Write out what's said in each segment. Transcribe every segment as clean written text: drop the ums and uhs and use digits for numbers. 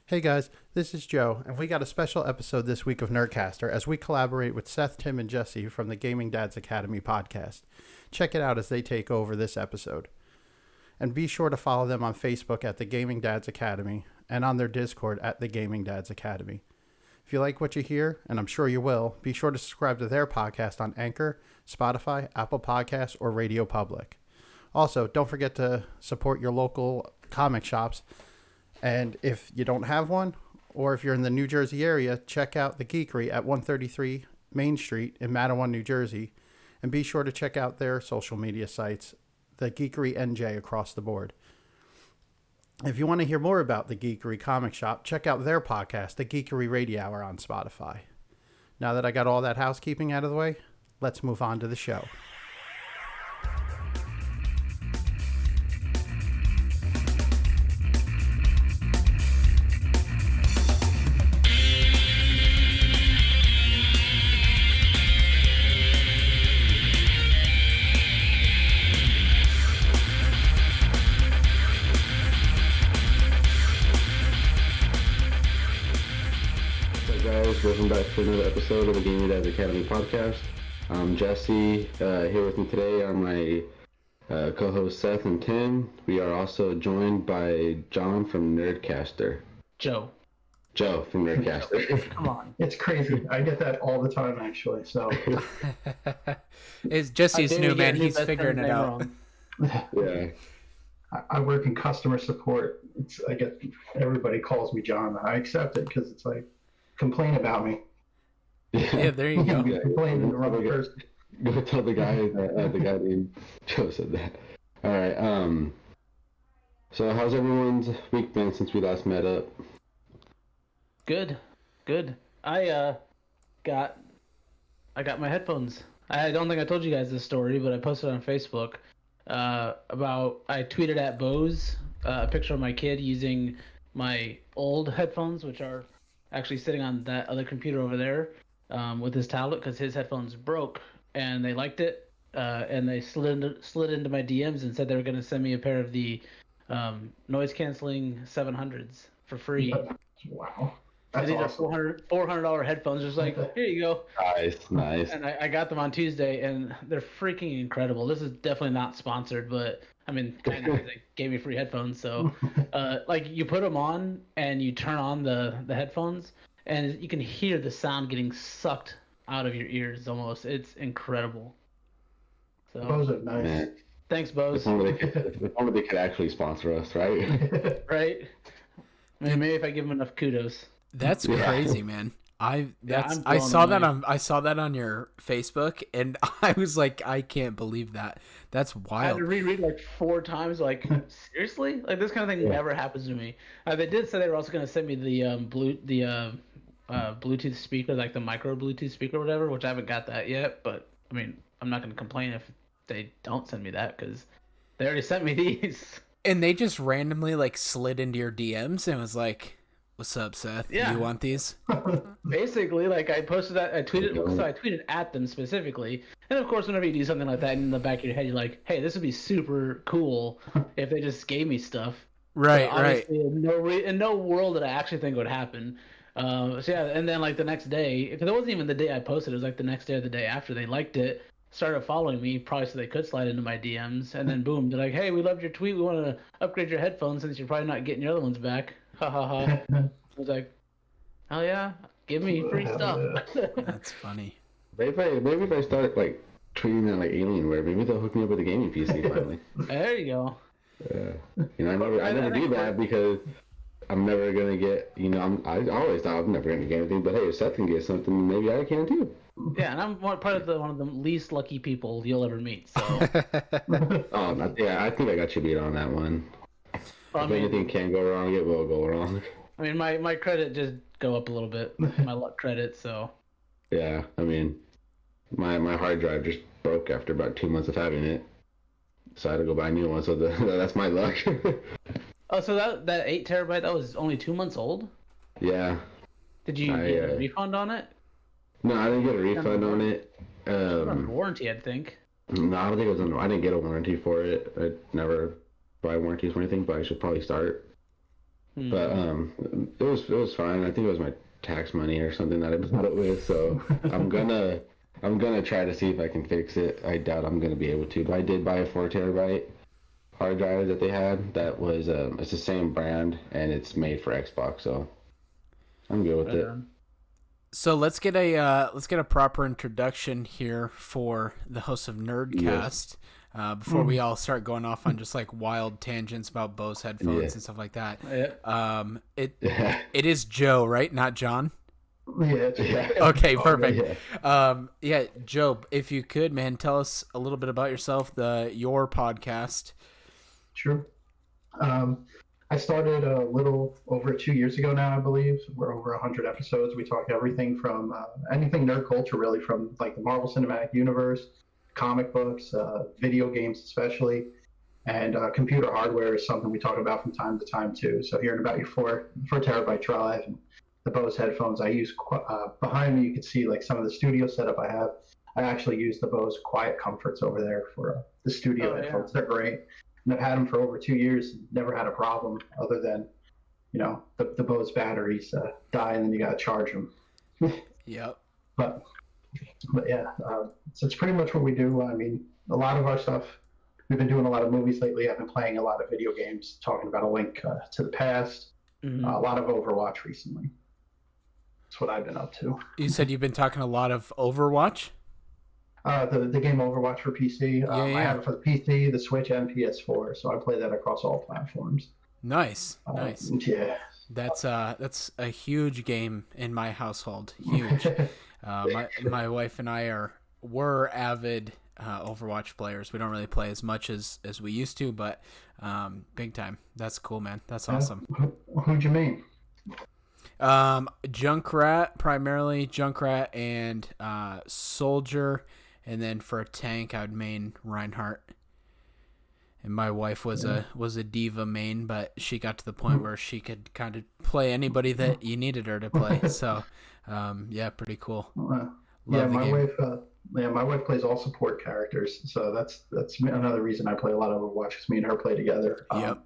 Hey guys, this is Joe, and we got a special episode this week of Nerdcaster as we collaborate with Seth, Tim, and Jesse from the Gaming Dads Academy podcast. Check it out as they take over this episode. And be sure to follow them on Facebook at the Gaming Dads Academy and on their Discord at the Gaming Dads Academy. If you like what you hear, and I'm sure you will, be sure to subscribe to their podcast on Anchor, Spotify, Apple Podcasts, or Radio Public. Also, don't forget to support your local comic shops. And if you don't have one, or if you're in the New Jersey area, check out the Geekery at 133 Main Street in Mattawa, New Jersey. And be sure to check out their social media sites, the Geekery NJ across the board. If you want to hear more about the Geekery Comic Shop, check out their podcast, the Geekery Radio Hour on Spotify. Now that I got all that housekeeping out of the way, let's move on to the show. Welcome back to another episode of the Gaming Dads Academy podcast. I'm Jesse. Here with me today are my co-hosts Seth and Tim. We are also joined by John from Nerdcaster. Joe from Nerdcaster. Come on. It's crazy. I get that all the time, actually. So It's Jesse's new, man. He's figuring it out. Yeah. I work in customer support. Everybody calls me John. I accept it because it's like, complain about me. Yeah, there you go. Complain to the wrong person. Go tell the guy that the guy named Joe said that. All right. So how's everyone's week been since we last met up? Good. I got my headphones. I don't think I told you guys this story, but I posted on Facebook I tweeted at Bose a picture of my kid using my old headphones, which are actually sitting on that other computer over there with his tablet because his headphones broke, and they liked it, and they slid into my DMs and said they were going to send me a pair of the noise canceling 700s for free. Wow. These That's awesome. are $400 headphones. Just like, here you go. Nice. And I got them on Tuesday, and they're freaking incredible. This is definitely not sponsored, but I mean, kind of, they gave me free headphones. So, like, you put them on and you turn on the headphones, and you can hear the sound getting sucked out of your ears almost. It's incredible. So, Those are nice. Man. thanks, Bose. If only they could actually sponsor us, right? Right? Maybe if I give them enough kudos. That's crazy, man. I I'm saw blown that on your Facebook, and I was like, I can't believe that. That's I had wild. to reread like 4 times. Like, seriously? Like, this kind of thing never happens to me. They did say they were also going to send me the Bluetooth speaker, like the micro Bluetooth speaker or whatever, which I haven't got that yet. But I mean, I'm not going to complain if they don't send me that because they already sent me these. And they just randomly like slid into your DMs and was like, "What's up, Seth? Yeah. You want these?" Basically, like, I posted that, I tweeted at them specifically, and of course, whenever you do something like that, in the back of your head, you're like, "Hey, this would be super cool if they just gave me stuff." Right, But right. obviously, in no world did I actually think it would happen. So yeah, and then like the next day, because it wasn't even the day I posted, it was like the next day or the day after, they liked it, started following me, probably so they could slide into my DMs, and then boom, they're like, "Hey, we loved your tweet. We want to upgrade your headphones since you're probably not getting your other ones back." Ha ha ha. I was like, "Oh yeah, give me free stuff." That's funny. Maybe if I start like treating that like Alienware, maybe they'll hook me up with a gaming PC finally. There you go. I never do that because I'm never gonna get. I always thought I'm never gonna get anything. But hey, if Seth can get something, maybe I can too. Yeah, and I'm one of the least lucky people you'll ever meet. So, I think I got you beat on that one. If anything can go wrong, it will go wrong. I mean, my credit just go up a little bit, my luck credit. So. Yeah, I mean, my hard drive just broke after about 2 months of having it, so I had to go buy a new one. So that's my luck. Oh, so that 8 terabyte, that was only 2 months old? Yeah. Did you get a refund on it? No, I didn't get a refund on it. Under warranty, I think. No, I don't think it was under. I didn't get a warranty for it. I never buy warranties or anything, but I should probably start. But it was fine. I think it was my tax money or something that I bought it with. So I'm gonna try to see if I can fix it. I doubt I'm gonna be able to, but I did buy a 4 terabyte hard drive that they had. That was it's the same brand and it's made for Xbox, so I'm good with it. So let's get a proper introduction here for the host of Nerdcast. Before we all start going off on just like wild tangents about Bose headphones and stuff like that. It is Joe, right? Not John. Yeah. Okay, perfect. Joe, if you could, man, tell us a little bit about yourself, your podcast. Sure. I started a little over 2 years ago now, I believe. We're over 100 episodes. We talk everything from anything nerd culture, really, from like the Marvel Cinematic Universe, comic books, video games especially, and computer hardware is something we talk about from time to time too. So hearing about your 4 terabyte drive and the Bose headphones I use, behind me you can see like some of the studio setup I have. I actually use the Bose Quiet Comforts over there for the studio headphones. They're great. And I've had them for over 2 years, never had a problem other than, the Bose batteries die and then you got to charge them. Yep. But yeah, so it's pretty much what we do. I mean, a lot of our stuff, we've been doing a lot of movies lately. I've been playing a lot of video games, talking about A Link to the Past, a lot of Overwatch recently. That's what I've been up to. You said you've been talking a lot of Overwatch? The game Overwatch for PC. I have it for the PC, the Switch, and PS4, so I play that across all platforms. Nice. Yeah. That's a huge game in my household. Huge. My wife and I were avid Overwatch players. We don't really play as much as we used to, but big time. That's cool, man. That's awesome. Who'd you mean? Junkrat, primarily Junkrat and Soldier, and then for a tank I would main Reinhardt. And my wife was a diva main, but she got to the point where she could kind of play anybody that you needed her to play. So pretty cool. My wife plays all support characters, so that's another reason I play a lot of Overwatch, because me and her play together. Yep.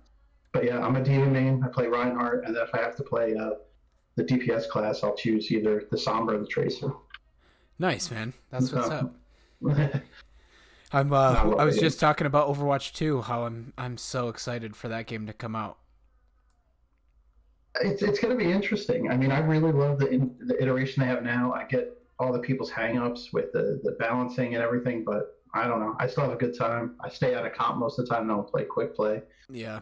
But yeah, I'm a diva main. I play Reinhardt, and then if I have to play the DPS class, I'll choose either the Sombra or the Tracer. Nice, man. That's what's up. I was just talking about Overwatch 2, how I'm so excited for that game to come out. It's going to be interesting. I mean, I really love the iteration they have now. I get all the people's hang-ups with the balancing and everything, but I don't know. I still have a good time. I stay out of comp most of the time. Don't play quick play. Yeah.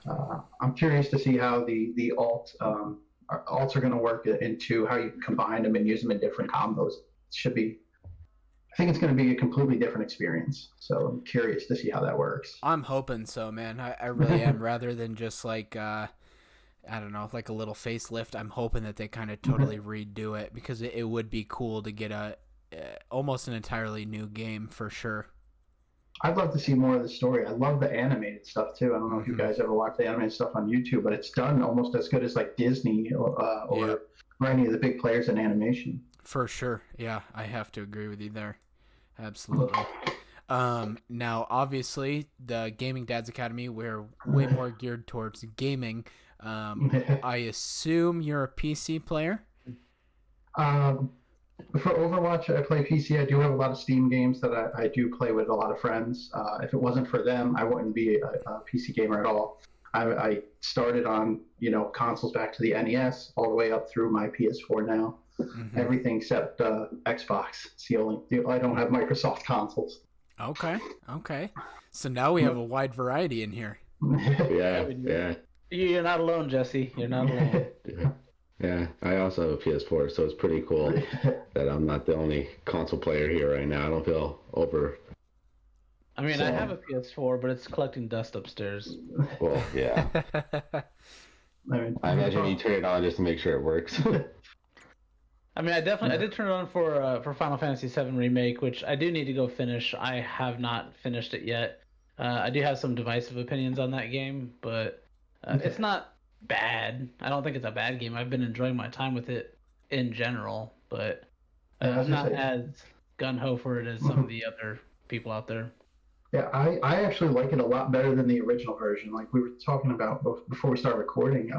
I'm curious to see how the alts are going to work into how you combine them and use them in different combos. I think it's going to be a completely different experience. So I'm curious to see how that works. I'm hoping so, man. I really am. Rather than just like, I don't know, like a little facelift, I'm hoping that they kind of totally redo it, because it would be cool to get almost an entirely new game for sure. I'd love to see more of the story. I love the animated stuff too. I don't know if you guys ever watch the animated stuff on YouTube, but it's done almost as good as like Disney or any of the big players in animation. For sure. Yeah, I have to agree with you there. Absolutely. Now, obviously, the Gaming Dads Academy, we're way more geared towards gaming. I assume you're a PC player? For Overwatch, I play PC. I do have a lot of Steam games that I do play with a lot of friends. If it wasn't for them, I wouldn't be a PC gamer at all. I started on consoles back to the NES, all the way up through my PS4 now. Everything except Xbox. It's the only. I don't have Microsoft consoles. Okay. So now we have a wide variety in here. Yeah. You're not alone, Jesse. You're not alone. Yeah, I also have a PS4, so it's pretty cool that I'm not the only console player here right now. I don't feel over. I mean, I have a PS4, but it's collecting dust upstairs. Well, yeah. I imagine you turn it on just to make sure it works. I mean, I did turn it on for Final Fantasy VII Remake, which I do need to go finish. I have not finished it yet. I do have some divisive opinions on that game, but it's not bad. I don't think it's a bad game. I've been enjoying my time with it in general, but I'm not as gung-ho for it as some of the other people out there. Yeah, I actually like it a lot better than the original version. Like we were talking about before we started recording,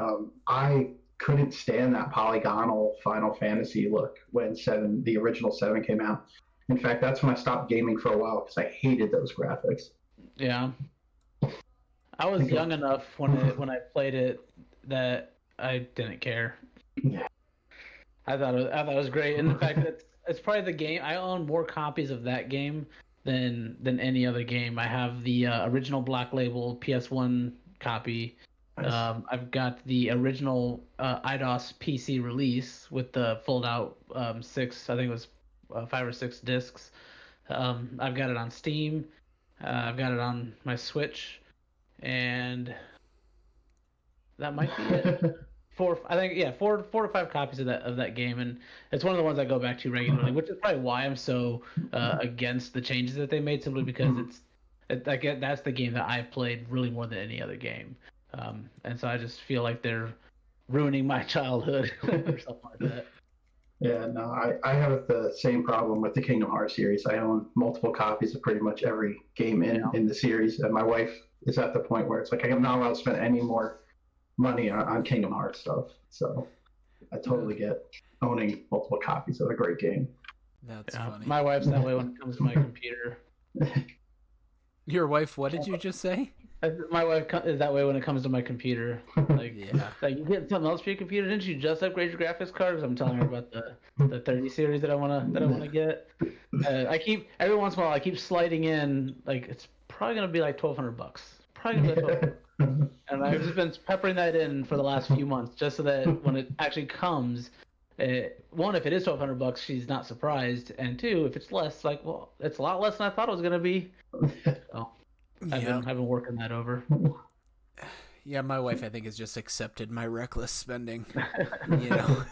I couldn't stand that polygonal Final Fantasy look when the original seven came out. In fact, that's when I stopped gaming for a while because I hated those graphics. Yeah, I was Think of- young enough when I played it that I didn't care. Yeah. I thought it was great. And in fact, it's probably the game I own more copies of that game than any other game. I have the original Black Label PS1 copy. Nice. I've got the original IDOS PC release with the fold out six. I think it was 5 or 6 discs. I've got it on Steam. I've got it on my Switch, and that might be it. I think yeah, four to five copies of that game, and it's one of the ones I go back to regularly, which is probably why I'm so against the changes that they made, simply because that's the game that I've played really more than any other game, and so I just feel like they're ruining my childhood or something like that. Yeah, no, I have the same problem with the Kingdom Hearts series. I own multiple copies of pretty much every game in the series, and my wife is at the point where it's like I'm not allowed to spend any more money on Kingdom Hearts stuff. So I totally get owning multiple copies of a great game. That's funny. My wife's that way when it comes to my computer. Your wife, what did you just say? My wife is that way when it comes to my computer. Like, like you get something else for your computer? Didn't you just upgrade your graphics card? Because I'm telling her about the 30 series that I wanna get. I keep every once in a while I keep sliding in like it's probably gonna be like $1,200. Probably gonna be like $1,200. And I've just been peppering that in for the last few months, just so that when it actually comes, one, if it is $1,200, she's not surprised, and two, if it's less, like, well, it's a lot less than I thought it was gonna be. So I've been working that over. Yeah, my wife, I think, has just accepted my reckless spending. You know,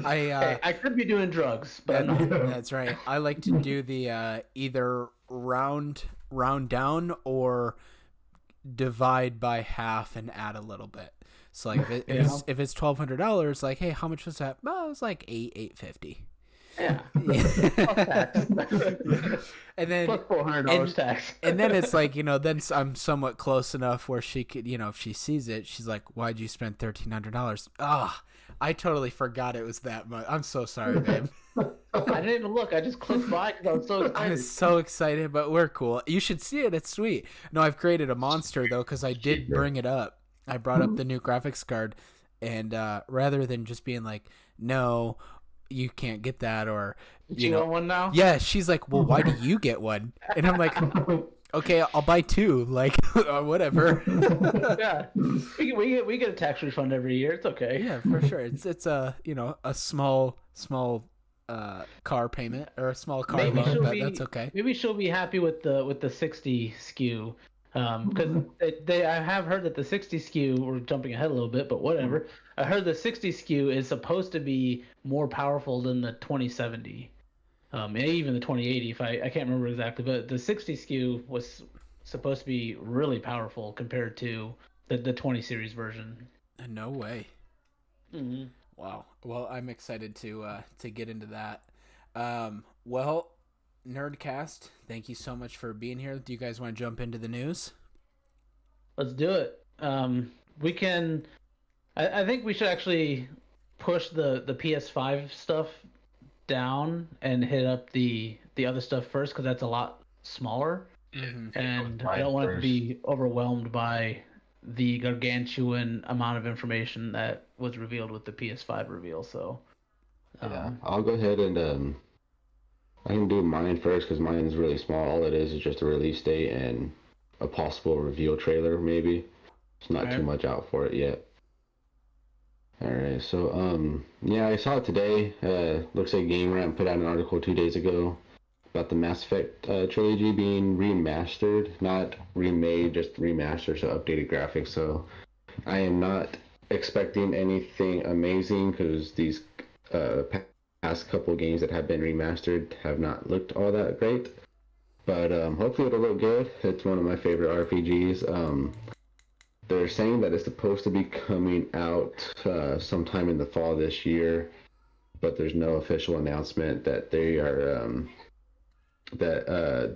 I could be doing drugs, but that's right. I like to do the either round down or divide by half and add a little bit. So like if it's $1,200, like, hey, how much was that? Well, it was like $850. Yeah. And then plus $400 tax. And then it's like, you know, then I'm somewhat close enough where she could, you know, if she sees it, she's like, why'd you spend $1,300? I totally forgot it was that much. I'm so sorry, babe. I didn't even look. I just clicked by because I was so excited. I was so excited, but we're cool. You should see it. It's sweet. No, I've created a monster, though, because I did bring it up. I brought up the new graphics card, and rather than just being like, no, you can't get that, or you want one now? Yeah, she's like, well, why do you get one? And I'm like, okay, I'll buy two, like, whatever. Yeah, we get a tax refund every year. It's okay. Yeah, for sure. It's a, you know, a small car payment or a small car loan, but that's okay. Maybe she'll be happy with the 60 SKU. Because I have heard that the 60 SKU, we're jumping ahead a little bit, but whatever. I heard the 60 SKU is supposed to be more powerful than the 2070, even the 2080. If I can't remember exactly, but the 60 SKU was supposed to be really powerful compared to the 20 series version. No way. Mm-hmm. Wow. Well, I'm excited to get into that. Well, Nerdcast, thank you so much for being here. Do you guys want to jump into the news? Let's do it. We can. I think we should actually push the PS5 stuff down and hit up the other stuff first, because that's a lot smaller. Mm-hmm. And I don't want it to be overwhelmed by the gargantuan amount of information that was revealed with the PS5 reveal. So yeah, I'll go ahead and I can do mine first because mine is really small. All it is just a release date and a possible reveal trailer, maybe. It's not too much out for it yet. Alright, so, yeah, I saw it today. Looks like Game Rant put out an article 2 days ago about the Mass Effect trilogy being remastered. Not remade, just remastered, so updated graphics. So I am not expecting anything amazing because these past couple games that have been remastered have not looked all that great, but hopefully it'll look good. It's one of my favorite RPGs. They're saying that it's supposed to be coming out sometime in the fall this year, but there's no official announcement that they are that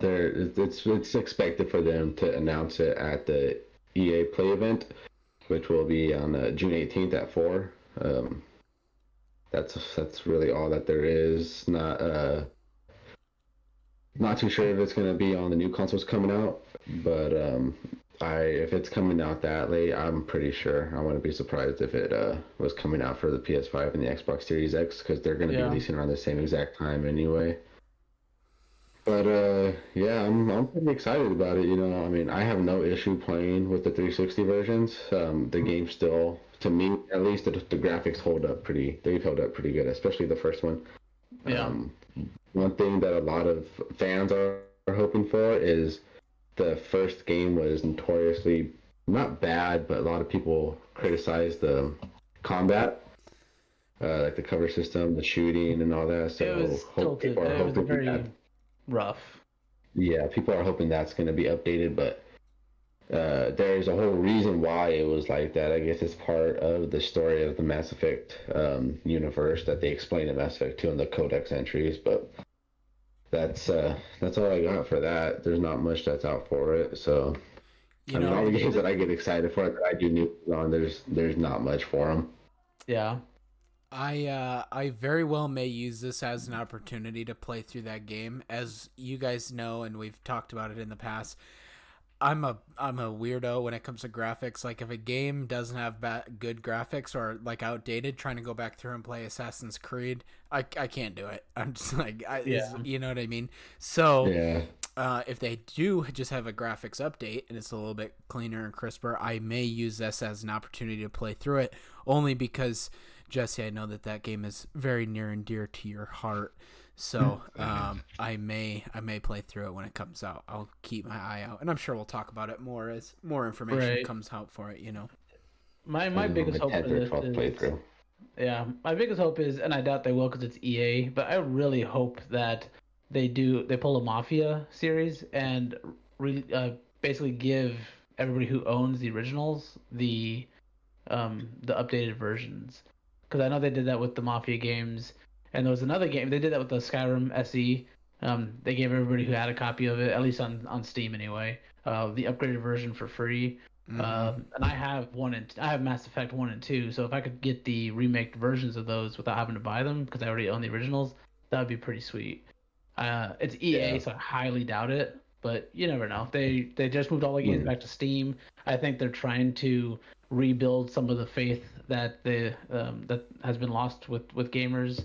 it's expected for them to announce it at the EA Play event, which will be on June 18th at 4. That's really all that there is. Not too sure if it's going to be on the new consoles coming out, but if it's coming out that late, I'm pretty sure. I wouldn't be surprised if it was coming out for the PS5 and the Xbox Series X, because they're going to be releasing around the same exact time anyway. But yeah, I'm pretty excited about it. I mean, I have no issue playing with the 360 versions. The game still, to me at least, the graphics hold up pretty. They've held up pretty good, especially the first one. Yeah. One thing that a lot of fans are hoping for is the first game was notoriously not bad, but a lot of people criticized the combat, like the cover system, the shooting, and all that. So It was tilted. It was very rough. Yeah, people are hoping that's going to be updated, but there's a whole reason why it was like that. I guess it's part of the story of the Mass Effect universe that they explain in Mass Effect 2 in the Codex entries, but that's all I got for that. There's not much that's out for it, so I mean, all the games that I get excited for that I do new on, there's not much for them. Yeah. I very well may use this as an opportunity to play through that game. As you guys know, and we've talked about it in the past, I'm a weirdo when it comes to graphics. Like, if a game doesn't have good graphics or like outdated, trying to go back through and play Assassin's Creed, I can't do it. I'm just like, you know what I mean? So if they do just have a graphics update and it's a little bit cleaner and crisper, I may use this as an opportunity to play through it, only because, Jesse, I know that game is very near and dear to your heart. So I may play through it when it comes out. I'll keep my eye out, and I'm sure we'll talk about it more as more information comes out for it. My biggest hope for this is my biggest hope is, and I doubt they will because it's EA, but I really hope that they pull a Mafia series and basically give everybody who owns the originals the updated versions, because I know they did that with the Mafia games. And there was another game they did that with the Skyrim SE. They gave everybody who had a copy of it, at least on Steam anyway, the upgraded version for free. And I have I have Mass Effect 1 and 2, so if I could get the remake versions of those without having to buy them because I already own the originals, that would be pretty sweet. It's EA, so I highly doubt it, but you never know. They just moved all the games back to Steam. I think they're trying to rebuild some of the faith that that has been lost with gamers.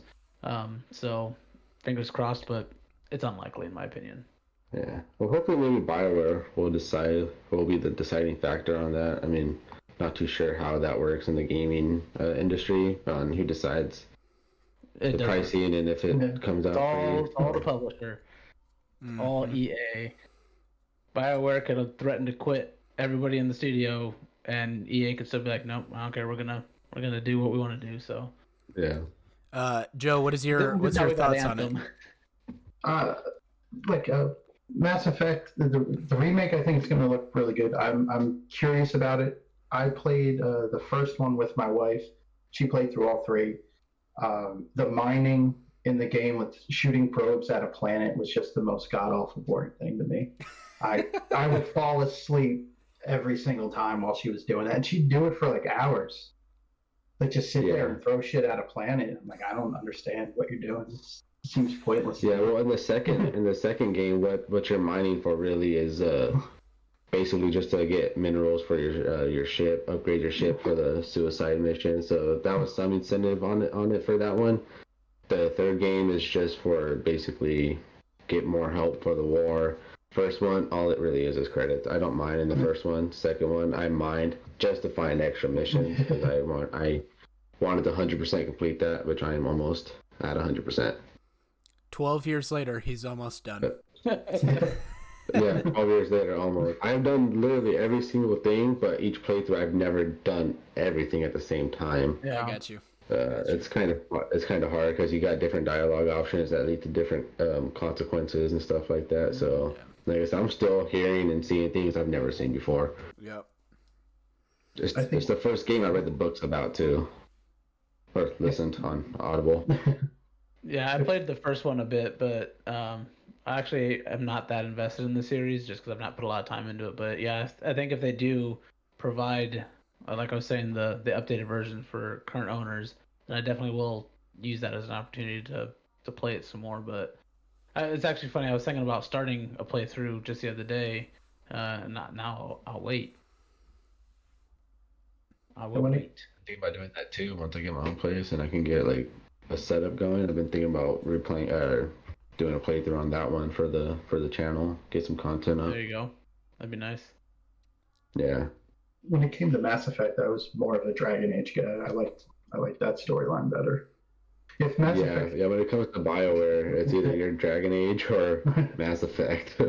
So fingers crossed, but it's unlikely in my opinion. Yeah. Well, hopefully maybe BioWare will be the deciding factor on that. I mean, not too sure how that works in the gaming industry on who decides the pricing and if it comes out. It's all the publisher. All EA. BioWare could have threatened to quit everybody in the studio, and EA could still be like, nope, I don't care. We're gonna do what we want to do. So. Yeah. Joe, what's your thoughts on it? Mass Effect, the remake, I think it's going to look really good. I'm curious about it. I played the first one with my wife. She played through all three. The mining in the game with shooting probes at a planet was just the most god-awful boring thing to me. I would fall asleep every single time while she was doing that, and she'd do it for like hours. Like, just sit there and throw shit at a planet. I'm like, I don't understand what you're doing. It seems pointless. Yeah, well, in the second game, what you're mining for really is basically just to get minerals for your ship, upgrade your ship for the suicide mission. So that was some incentive on it for that one. The third game is just for basically get more help for the war. First one, all it really is credits. I don't mind in the first one. Second one, I mind just to find extra missions because I wanted to 100% complete that, which I am almost at 100%. 12 years later, he's almost done. Yeah, 12 years later, almost. I've done literally every single thing, but each playthrough, I've never done everything at the same time. Yeah, I got you. It's kind of hard because you got different dialogue options that lead to different consequences and stuff like that. So, like I said, I'm still hearing and seeing things I've never seen before. Yep. It's the first game I read the books about too, or listened on Audible. Yeah, I played the first one a bit, but I actually am not that invested in the series just because I've not put a lot of time into it. But yeah, I think if they do provide, like I was saying, the updated version for current owners, then I definitely will use that as an opportunity to play it some more. But it's actually funny. I was thinking about starting a playthrough just the other day. Not now. I'll wait. I will wait. I think about doing that too once I get my own place and I can get like a setup going. I've been thinking about doing a playthrough on that one for the channel, get some content up. There you go. That'd be nice. Yeah. When it came to Mass Effect, I was more of a Dragon Age guy. I liked that storyline better. If Mass Effect, when it comes to BioWare, it's either your Dragon Age or Mass Effect.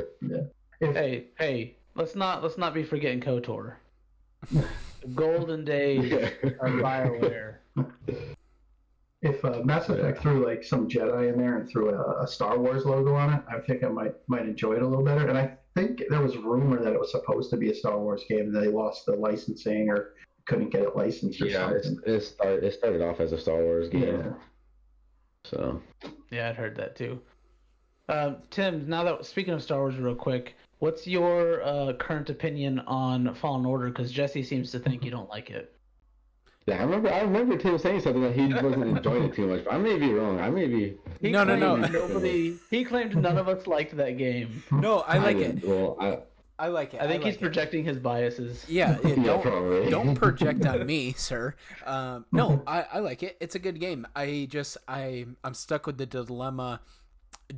Hey, let's not be forgetting KOTOR. The golden days of BioWare. If Mass Effect threw like some Jedi in there and threw a Star Wars logo on it, I think I might enjoy it a little better. And I think there was rumor that it was supposed to be a Star Wars game, and they lost the licensing or couldn't get it licensed or something. It started off as a Star Wars game. Yeah. So. Yeah, I'd heard that too. Tim, now that speaking of Star Wars, real quick, what's your current opinion on Fallen Order? Because Jesse seems to think you don't like it. Yeah, I remember Tim saying something that he wasn't enjoying it too much. But I may be wrong. I may be. No. He claimed none of us liked that game. No, I like it. Well, I like it. I think he's projecting his biases. Yeah, probably. Don't project on me, sir. No, I like it. It's a good game. I'm stuck with the dilemma.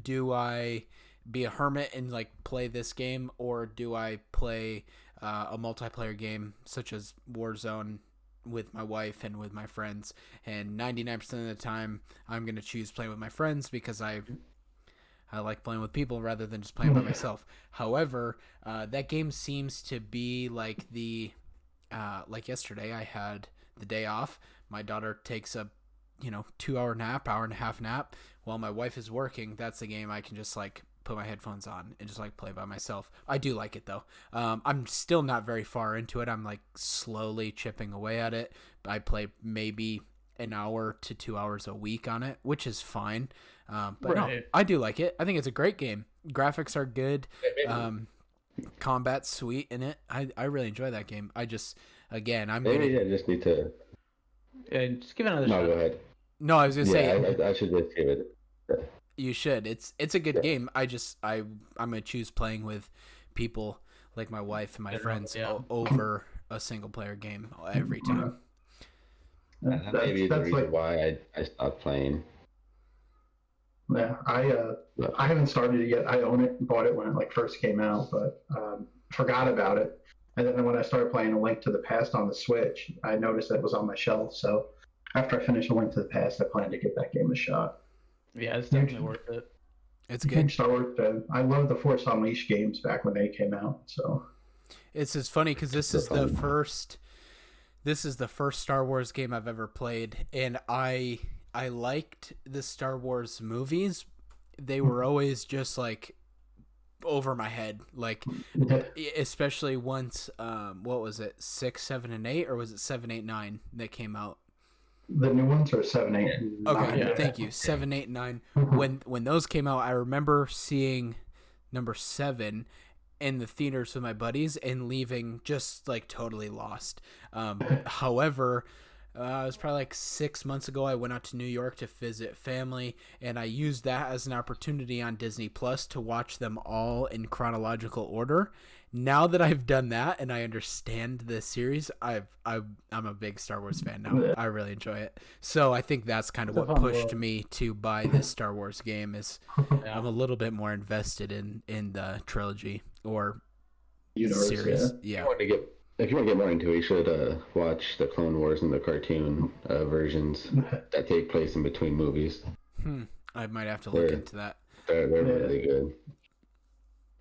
Do I be a hermit and like play this game, or do I play a multiplayer game such as Warzone with my wife and with my friends? And 99% of the time, I'm gonna choose playing with my friends because I like playing with people rather than just playing by myself. However, that game seems to be like like yesterday, I had the day off. My daughter takes a 2-hour nap, hour and a half nap while my wife is working. That's the game I can just like put my headphones on and just like play by myself. I do like it though. I'm still not very far into it. I'm like slowly chipping away at it. I play maybe an hour to 2 hours a week on it, which is fine. But no, I do like it. I think it's a great game. Graphics are good. Combat's sweet in it. I really enjoy that game. I just I just need to. Yeah, just give it another shot. No, go ahead. No, I was gonna say I should just give it. You should. It's a good game. I'm gonna choose playing with people like my wife and my friends over a single player game every time. That may be the reason why I stopped playing. Yeah, I haven't started it yet. I own it, bought it when it like first came out, but forgot about it. And then when I started playing A Link to the Past on the Switch, I noticed that it was on my shelf. So after I finished A Link to the Past, I plan to give that game a shot. Yeah, it's definitely worth it. It's good. Star Wars fan. I love the Force Unleashed games back when they came out. So it's just funny because this is the first Star Wars game I've ever played, and I liked the Star Wars movies. They were always just like over my head, like especially once what was it, 6, 7, and 8, or was it 7, 8, 9 that came out? The new ones are 7, 8, and 9. Okay, thank you. 7, 8, 9. When those came out, I remember seeing number 7 in the theaters with my buddies and leaving just like totally lost. However, it was probably like 6 months ago. I went out to New York to visit family, and I used that as an opportunity on Disney Plus to watch them all in chronological order. Now that I've done that and I understand the series, I'm a big Star Wars fan now. I really enjoy it. So I think that's kind of what pushed me to buy this Star Wars game. Is I'm a little bit more invested in the trilogy or series. Yeah. If you want to get more into it, you should watch the Clone Wars and the cartoon versions that take place in between movies. I might have to look into that. They're really good.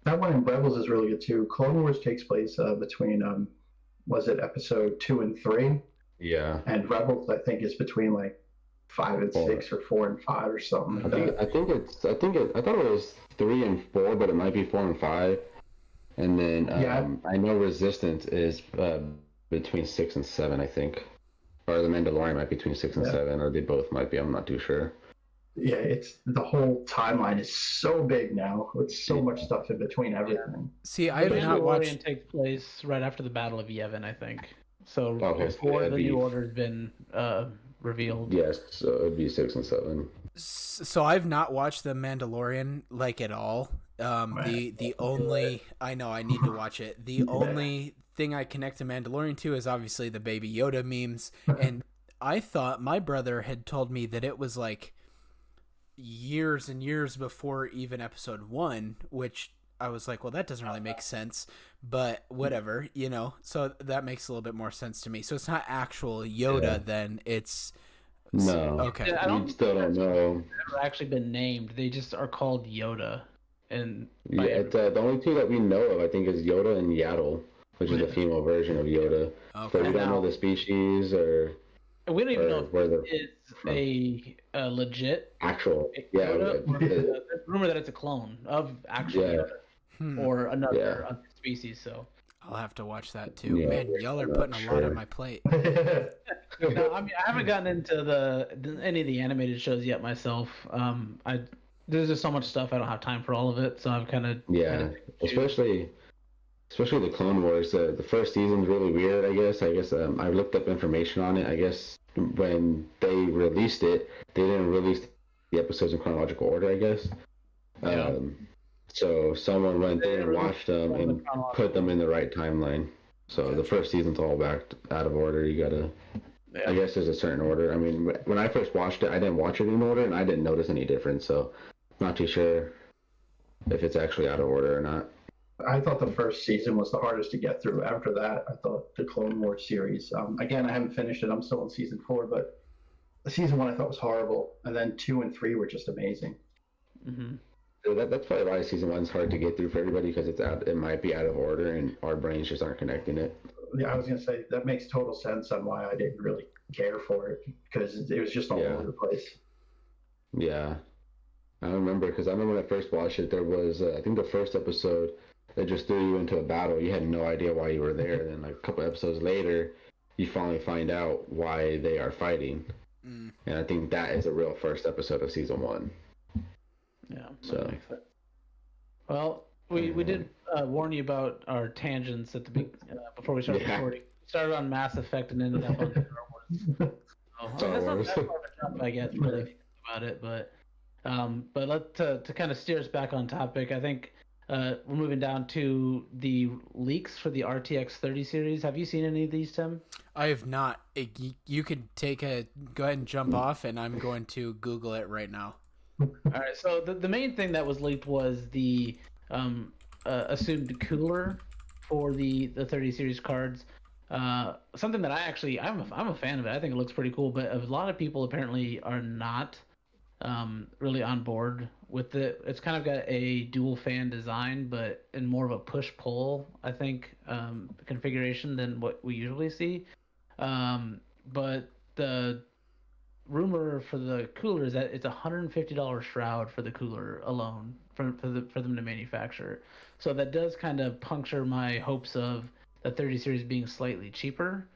That one in Rebels is really good too. Clone Wars takes place between, was it episode 2 and 3? Yeah. And Rebels, I think, is between like 5 and 6 or 4 and 5 or something. I thought it was 3 and 4, but it might be 4 and 5. And then I know Resistance is between 6 and 7, I think. Or The Mandalorian might be between 6 and 7, or they both might be. I'm not too sure. Yeah, it's the whole timeline is so big now with so much stuff in between everything. See, I The have not Mandalorian watched. takes place right after the Battle of Yavin, I think. So Okay, so before that'd the New be Order's been revealed. yes, so it'd be 6 and 7. So I've not watched The Mandalorian like at all. The only I know I need to watch it. The only thing I connect to Mandalorian to is obviously the Baby Yoda memes, and I thought my brother had told me that it was like years and years before even episode 1, which I was like, well, that doesn't really make sense, but whatever, you know. So that makes a little bit more sense to me. So it's not actual Yoda, Yeah. then it's No, okay. Yeah, I we don't still don't know. ever actually been named. They just are called Yoda, and by Yeah, it's, the only two that we know of, I think, is Yoda and Yaddle, which is the female version of Yoda. But we Okay. don't know Now- the species or we don't even know where if the it's a legit actual. Yoda, or Yeah, there's rumor that it's a clone of actual Yeah. Yoda or another Yeah. species. So I'll have to watch that too. Yeah, Man, y'all are I'm not putting a lot on sure. my plate. no, I mean I haven't gotten into any of the animated shows yet myself. There's just so much stuff I don't have time for all of it, so I've kind of Yeah, especially the Clone Wars. The first season's really weird. I looked up information on it. I guess when they released it, they didn't release the episodes in chronological order. I guess. Yeah. So someone went there and watched them and put them in the right timeline. So the first season's all back out of order. You gotta. Yeah. I guess there's a certain order. I mean, when I first watched it, I didn't watch it in order, and I didn't notice any difference. So, not too sure if it's actually out of order or not. I thought the first season was the hardest to get through. After that, I thought the Clone Wars series. Again, I haven't finished it. I'm still in season 4, but the season 1 I thought was horrible, and then 2 and 3 were just amazing. Mm-hmm. So that's probably why season 1's hard to get through for everybody because it might be out of order, and our brains just aren't connecting it. Yeah, I was gonna say that makes total sense on why I didn't really care for it because it was just all over the place. Yeah, I remember when I first watched it, there was I think the first episode that just threw you into a battle. You had no idea why you were there. Then like a couple episodes later, you finally find out why they are fighting, and I think that is a real first episode of season 1. Yeah. So. Well, we did warn you about our tangents at the before we started recording. We started on Mass Effect and ended up on Star Wars. So, that's not that far of a jump, I guess, really thinking about it. But let to kind of steer us back on topic. I think we're moving down to the leaks for the RTX 30 series. Have you seen any of these, Tim? I have not. You could go ahead and jump off, and I'm going to Google it right now. All right. So the main thing that was leaked was the assumed cooler for the 30 series cards. Something that I'm a fan of it. I think it looks pretty cool, but a lot of people apparently are not really on board with it. It's kind of got a dual fan design, but in more of a push-pull, I think, configuration than what we usually see. But the rumor for the cooler is that it's $150 shroud for the cooler alone for them to manufacture. So that does kind of puncture my hopes of the 30 series being slightly cheaper.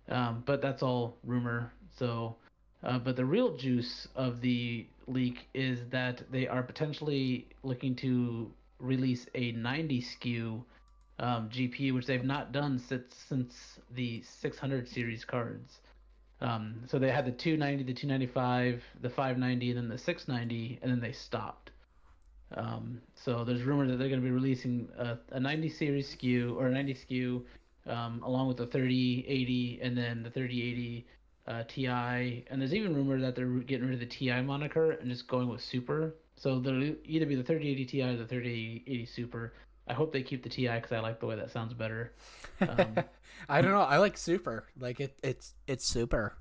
But that's all rumor. So, but the real juice of the leak is that they are potentially looking to release a 90 SKU GPU, which they've not done since the 600 series cards. So they had the 290, the 295, the 590, and then the 690, and then they stopped. So there's rumor that they're going to be releasing a 90 series SKU or a 90 SKU along with the 3080 and then the 3080 Ti. And there's even rumor that they're getting rid of the Ti moniker and just going with Super. So there'll either be the 3080 Ti or the 3080 Super. I hope they keep the Ti because I like the way that sounds better. I don't know. I like Super. Like it's super.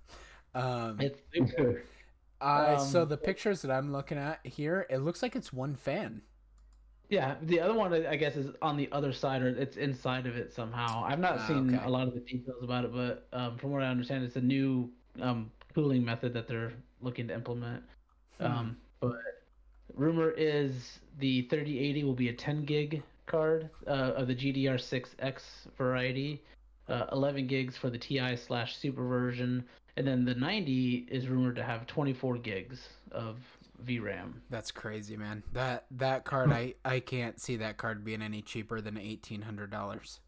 It's super. So the pictures that I'm looking at here, it looks like it's one fan. Yeah, the other one I guess is on the other side, or it's inside of it somehow. I've not seen a lot of the details about it, but from what I understand, it's a new cooling method that they're looking to implement. But rumor is the 3080 will be a 10 gig card of the GDR6X variety. 11 gigs for the Ti/Super version, and then the 90 is rumored to have 24 gigs of VRAM. That's crazy, man. That card, I can't see that card being any cheaper than $1,800.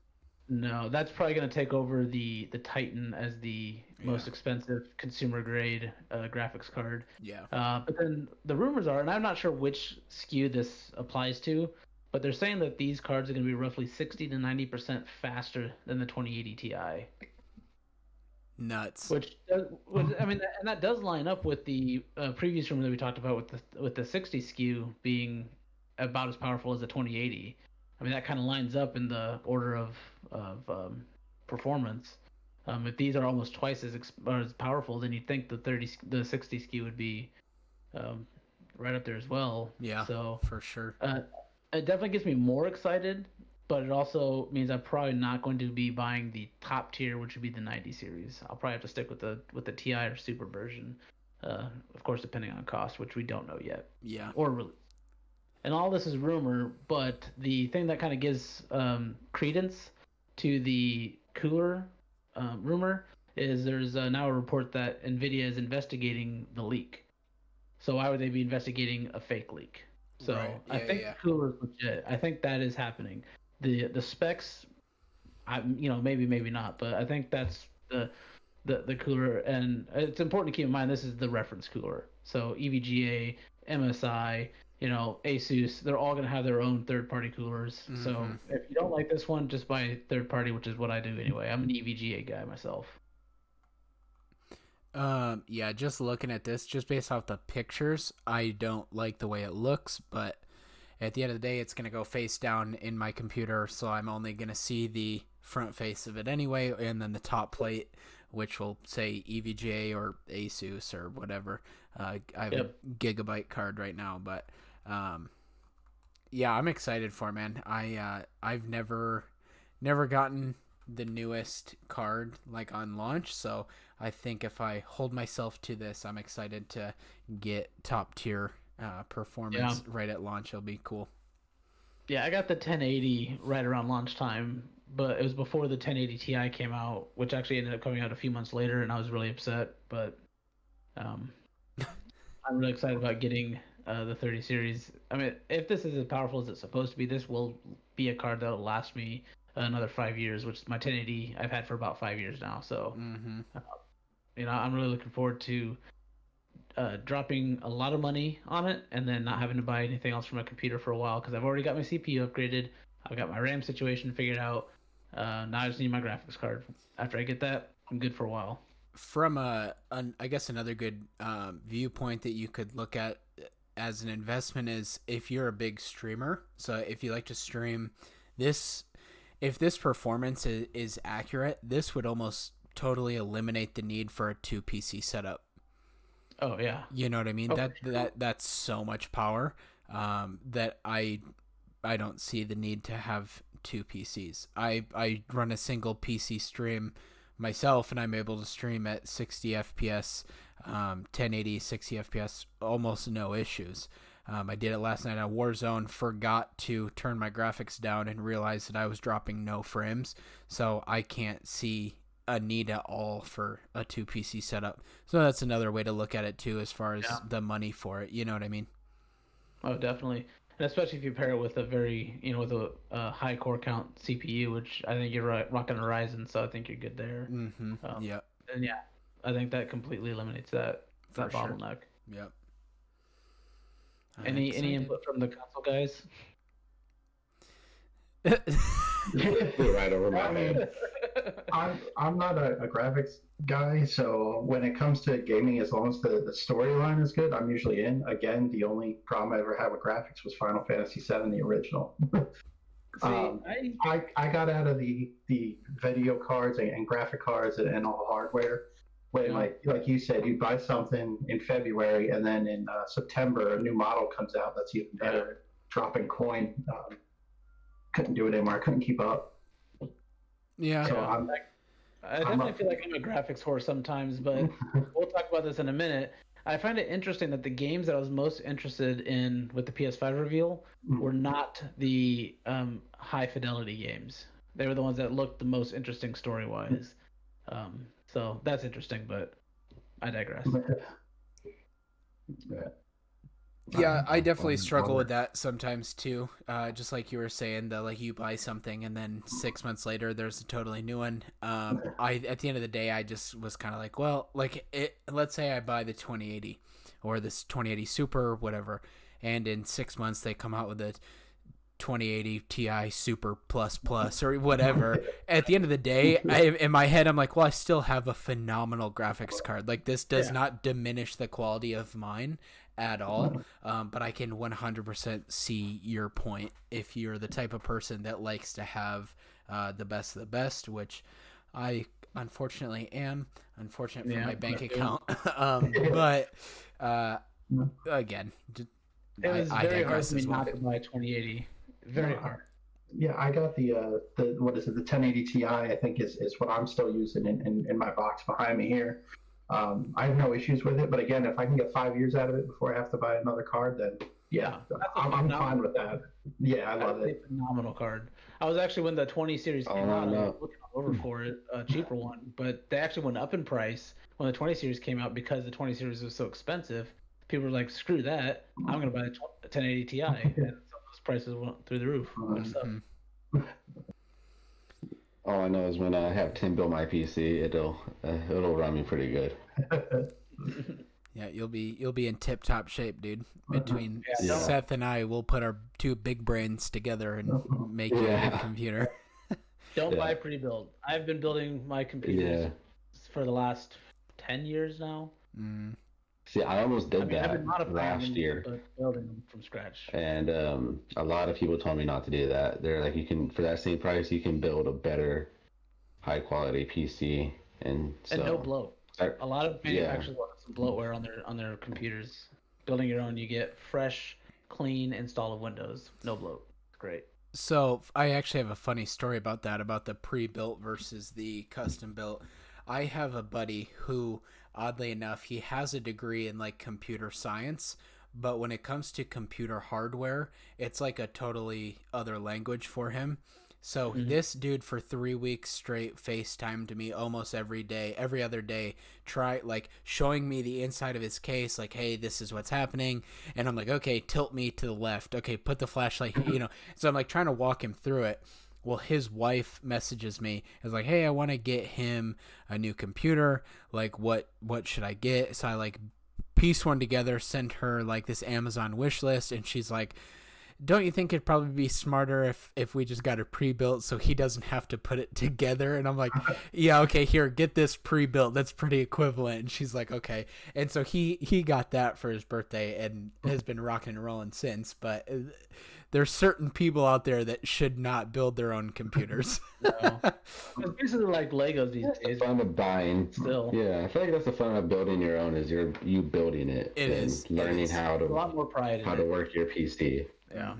No, that's probably going to take over the Titan as the most expensive consumer grade graphics card. Yeah. But then the rumors are, and I'm not sure which SKU this applies to, but they're saying that these cards are going to be roughly 60 to 90% faster than the 2080 Ti. Nuts. Which I mean, and that does line up with the previous rumor that we talked about with the 60 SKU being about as powerful as the 2080. I mean, that kind of lines up in the order of performance. If these are almost twice as powerful, then you'd think the 60 SKU would be right up there as well. Yeah, so for sure. It definitely gets me more excited, but it also means I'm probably not going to be buying the top tier, which would be the 90 series. I'll probably have to stick with the Ti or Super version, of course, depending on cost, which we don't know yet. Yeah. Or release. And all this is rumor, but the thing that kind of gives credence to the cooler rumor is there's now a report that NVIDIA is investigating the leak. So why would they be investigating a fake leak? So Right. I think the cooler is legit. I think that is happening. The specs, maybe not, but I think that's the cooler. And it's important to keep in mind this is the reference cooler. So EVGA, MSI, Asus, they're all going to have their own third-party coolers. Mm-hmm. So if you don't like this one, just buy third-party, which is what I do anyway. I'm an EVGA guy myself. Yeah, just looking at this, just based off the pictures, I don't like the way it looks, but at the end of the day, it's going to go face down in my computer, so I'm only going to see the front face of it anyway, and then the top plate, which will say EVGA or Asus or whatever. I have a Gigabyte card right now, but yeah, I'm excited for it, man. I've never gotten the newest card like on launch, so I think if I hold myself to this, I'm excited to get top tier performance right at launch. It'll be cool. Yeah, I got the 1080 right around launch time, but it was before the 1080 Ti came out, which actually ended up coming out a few months later, and I was really upset. But I'm really excited about getting the 30 series. I mean, if this is as powerful as it's supposed to be, this will be a card that will last me another 5 years, which is my 1080 I've had for about 5 years now. So, I'm really looking forward to dropping a lot of money on it and then not having to buy anything else from my computer for a while because I've already got my CPU upgraded. I've got my RAM situation figured out. Now I just need my graphics card. After I get that, I'm good for a while. From I guess another good viewpoint that you could look at as an investment is if you're a big streamer. So if you like to stream this, if this performance is accurate, this would almost totally eliminate the need for a 2 PC setup. Oh yeah. You know what I mean? That's so much power that I don't see the need to have 2 PCs. I run a single PC stream myself, and I'm able to stream at 60 FPS, 1080, 60 FPS, almost no issues. I did it last night on Warzone, forgot to turn my graphics down and realized that I was dropping no frames, so I can't see a need at all for a 2 PC setup. So that's another way to look at it too, as far as the money for it. You know what I mean? Oh, definitely. And especially if you pair it with a very, with a high core count CPU, which I think you're rocking a Ryzen, so I think you're good there. Mm-hmm. Yeah. And yeah, I think that completely eliminates that bottleneck. Yep. Any input from the console guys? Right over my head. I'm not a graphics guy, so when it comes to gaming, as long as the storyline is good, I'm usually in. Again, the only problem I ever had with graphics was Final Fantasy VII, the original. I got out of the video cards and graphic cards and all the hardware when, like you said, you buy something in February and then in September a new model comes out that's even better, dropping coin. Couldn't do it anymore. I couldn't keep up. Yeah. So I definitely feel like I'm a graphics whore sometimes, but we'll talk about this in a minute. I find it interesting that the games that I was most interested in with the PS5 reveal were not the high fidelity games. They were the ones that looked the most interesting story wise. So that's interesting, but I digress. Yeah, I definitely struggle with that sometimes too. Just like you were saying, that like you buy something and then 6 months later there's a totally new one. I at the end of the day, I just was kind of like, well, like let's say I buy the 2080 or this 2080 Super or whatever, and in 6 months they come out with a 2080 Ti Super Plus Plus or whatever. At the end of the day, in my head, I'm like, well, I still have a phenomenal graphics card. Like this does not diminish the quality of mine at all. But I can 100% see your point if you're the type of person that likes to have the best of the best, which I unfortunately am. Unfortunate for my bank account. But again, it was very hard for me well. not to buy 2080. Very hard. Yeah, I got the what is it, the 1080 Ti, I think is what I'm still using in my box behind me here. I have no issues with it, but again, if I can get 5 years out of it before I have to buy another card, then I'm fine with that. Yeah, I love it. Phenomenal card. I was actually, when the 20 series came out, I was looking all over for it, a cheaper one, but they actually went up in price when the 20 series came out because the 20 series was so expensive. People were like, screw that, I'm going to buy a 1080 Ti. And so those prices went through the roof. All I know is when I have Tim build my PC, it'll run me pretty good. Yeah, you'll be in tip top shape, dude. Between Seth and I, we'll put our two big brains together and make you a good computer. Don't buy pre-build. I've been building my computers for the last 10 years now. See, I almost did that last year. Building them from scratch. And a lot of people told me not to do that. They're like, you can, for that same price, you can build a better, high quality PC, and no bloat. A lot of manufacturers want some bloatware on their computers. Building your own, you get fresh, clean install of Windows, no bloat. Great. So I actually have a funny story about that, about the pre-built versus the custom built. I have a buddy who, oddly enough, he has a degree in like computer science, but when it comes to computer hardware, it's like a totally other language for him. So this dude for 3 weeks straight FaceTimed me almost every day, every other day, showing me the inside of his case, like, hey, this is what's happening. And I'm like, okay, tilt me to the left. Okay, put the flashlight, So I'm like trying to walk him through it. Well, his wife messages me, is like, hey, I want to get him a new computer. Like, what should I get? So I like piece one together, sent her like this Amazon wish list, and she's like, don't you think it'd probably be smarter if we just got it pre-built so he doesn't have to put it together? And I'm like, yeah, okay, here, get this pre-built. That's pretty equivalent. And she's like, okay. And so he got that for his birthday and has been rocking and rolling since. But there's certain people out there that should not build their own computers. No. It's basically like Legos these days. The fun of buying. Still. Yeah, I feel like that's the fun of building your own, is you building it. It is. Learning how to, a lot more pride how to work your PC. Yeah,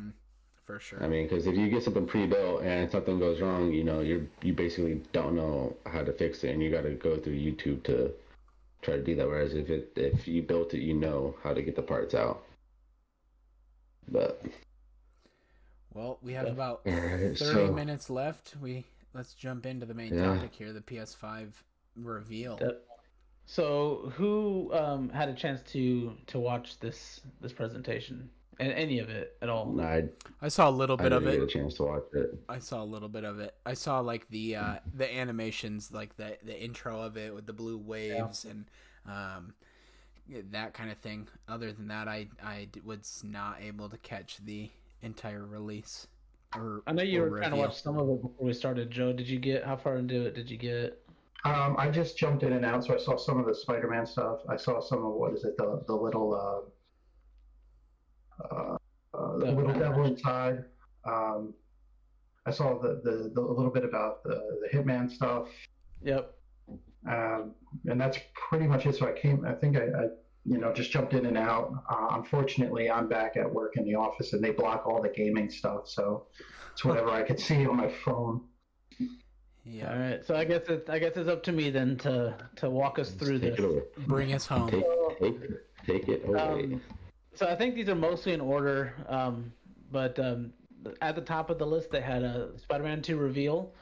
for sure. I mean, because if you get something pre-built and something goes wrong, you basically don't know how to fix it, and you got to go through YouTube to try to do that. Whereas if you built it, you know how to get the parts out. But well, we have about right, 30 minutes left. Let's jump into the main topic here, the PS5 reveal. So, who had a chance to watch this presentation? And any of it at all? I saw a little bit of it. I didn't get a chance to watch it. I saw a little bit of it. I saw like the animations, like the intro of it with the blue waves and that kind of thing. Other than that, I was not able to catch the entire release. I know you were trying to watch some of it before we started. Joe, how far into it did you get? I just jumped in and out, so I saw some of the Spider-Man stuff. I saw some of the little the little devil inside. I saw the little bit about the Hitman stuff. Yep. And that's pretty much it. So I think I just jumped in and out. Unfortunately, I'm back at work in the office, and they block all the gaming stuff. So it's whatever I could see on my phone. Yeah. All right. So I guess it's up to me then to walk us through this. Bring us home. Take it away. So I think these are mostly in order, but at the top of the list, they had a Spider-Man 2 reveal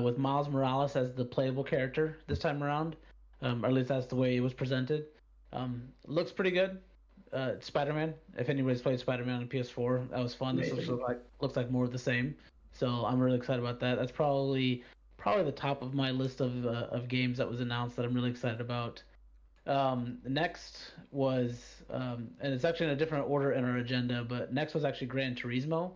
with Miles Morales as the playable character this time around, or at least that's the way it was presented. Looks pretty good. Spider-Man. If anybody's played Spider-Man on PS4, that was fun. This looks like more of the same. So I'm really excited about that. That's probably the top of my list of games that was announced that I'm really excited about. Next was, and it's actually in a different order in our agenda, but next was actually Gran Turismo,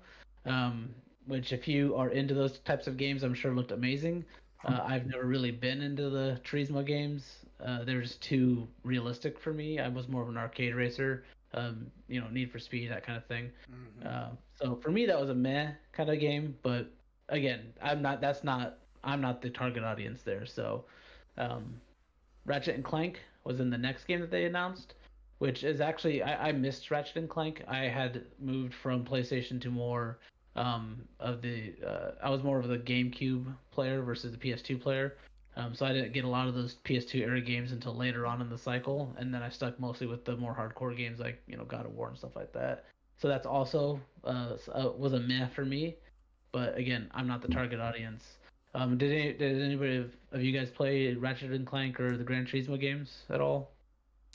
which if you are into those types of games, I'm sure looked amazing. I've never really been into the Turismo games. They're just too realistic for me. I was more of an arcade racer, Need for Speed, that kind of thing. Mm-hmm. So for me, that was a meh kind of game. But again, I'm not the target audience there. So, Ratchet and Clank was in the next game that they announced, which is actually I missed Ratchet and Clank. I had moved from PlayStation to more of the I was more of the GameCube player versus the PS2 player. So I didn't get a lot of those PS2 era games until later on in the cycle, and then I stuck mostly with the more hardcore games like God of War and stuff like that. So that's also was a meh for me, but again, I'm not the target audience. Did anybody of you guys play Ratchet and Clank or the Gran Turismo games at all?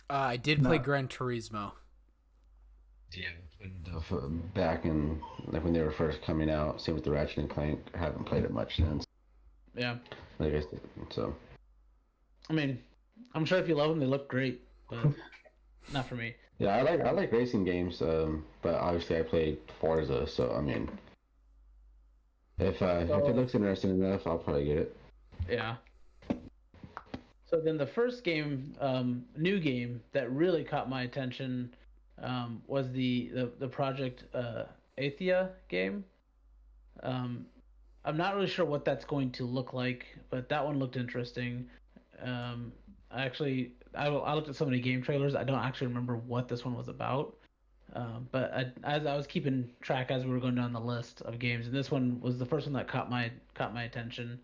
I did play Gran Turismo. Yeah, back in like when they were first coming out. Same with the Ratchet and Clank. I haven't played it much since. Yeah. Like I said, so. I mean, I'm sure if you love them, they look great, but not for me. Yeah, I like racing games. But obviously I played Forza, so I mean, if it looks interesting enough, I'll probably get it. Yeah. So then the first game, new game that really caught my attention, was the Project Athia game. I'm not really sure what that's going to look like, but that one looked interesting. I looked at so many game trailers, I don't actually remember what this one was about. But as I was keeping track as we were going down the list of games, and this one was the first one that caught my attention.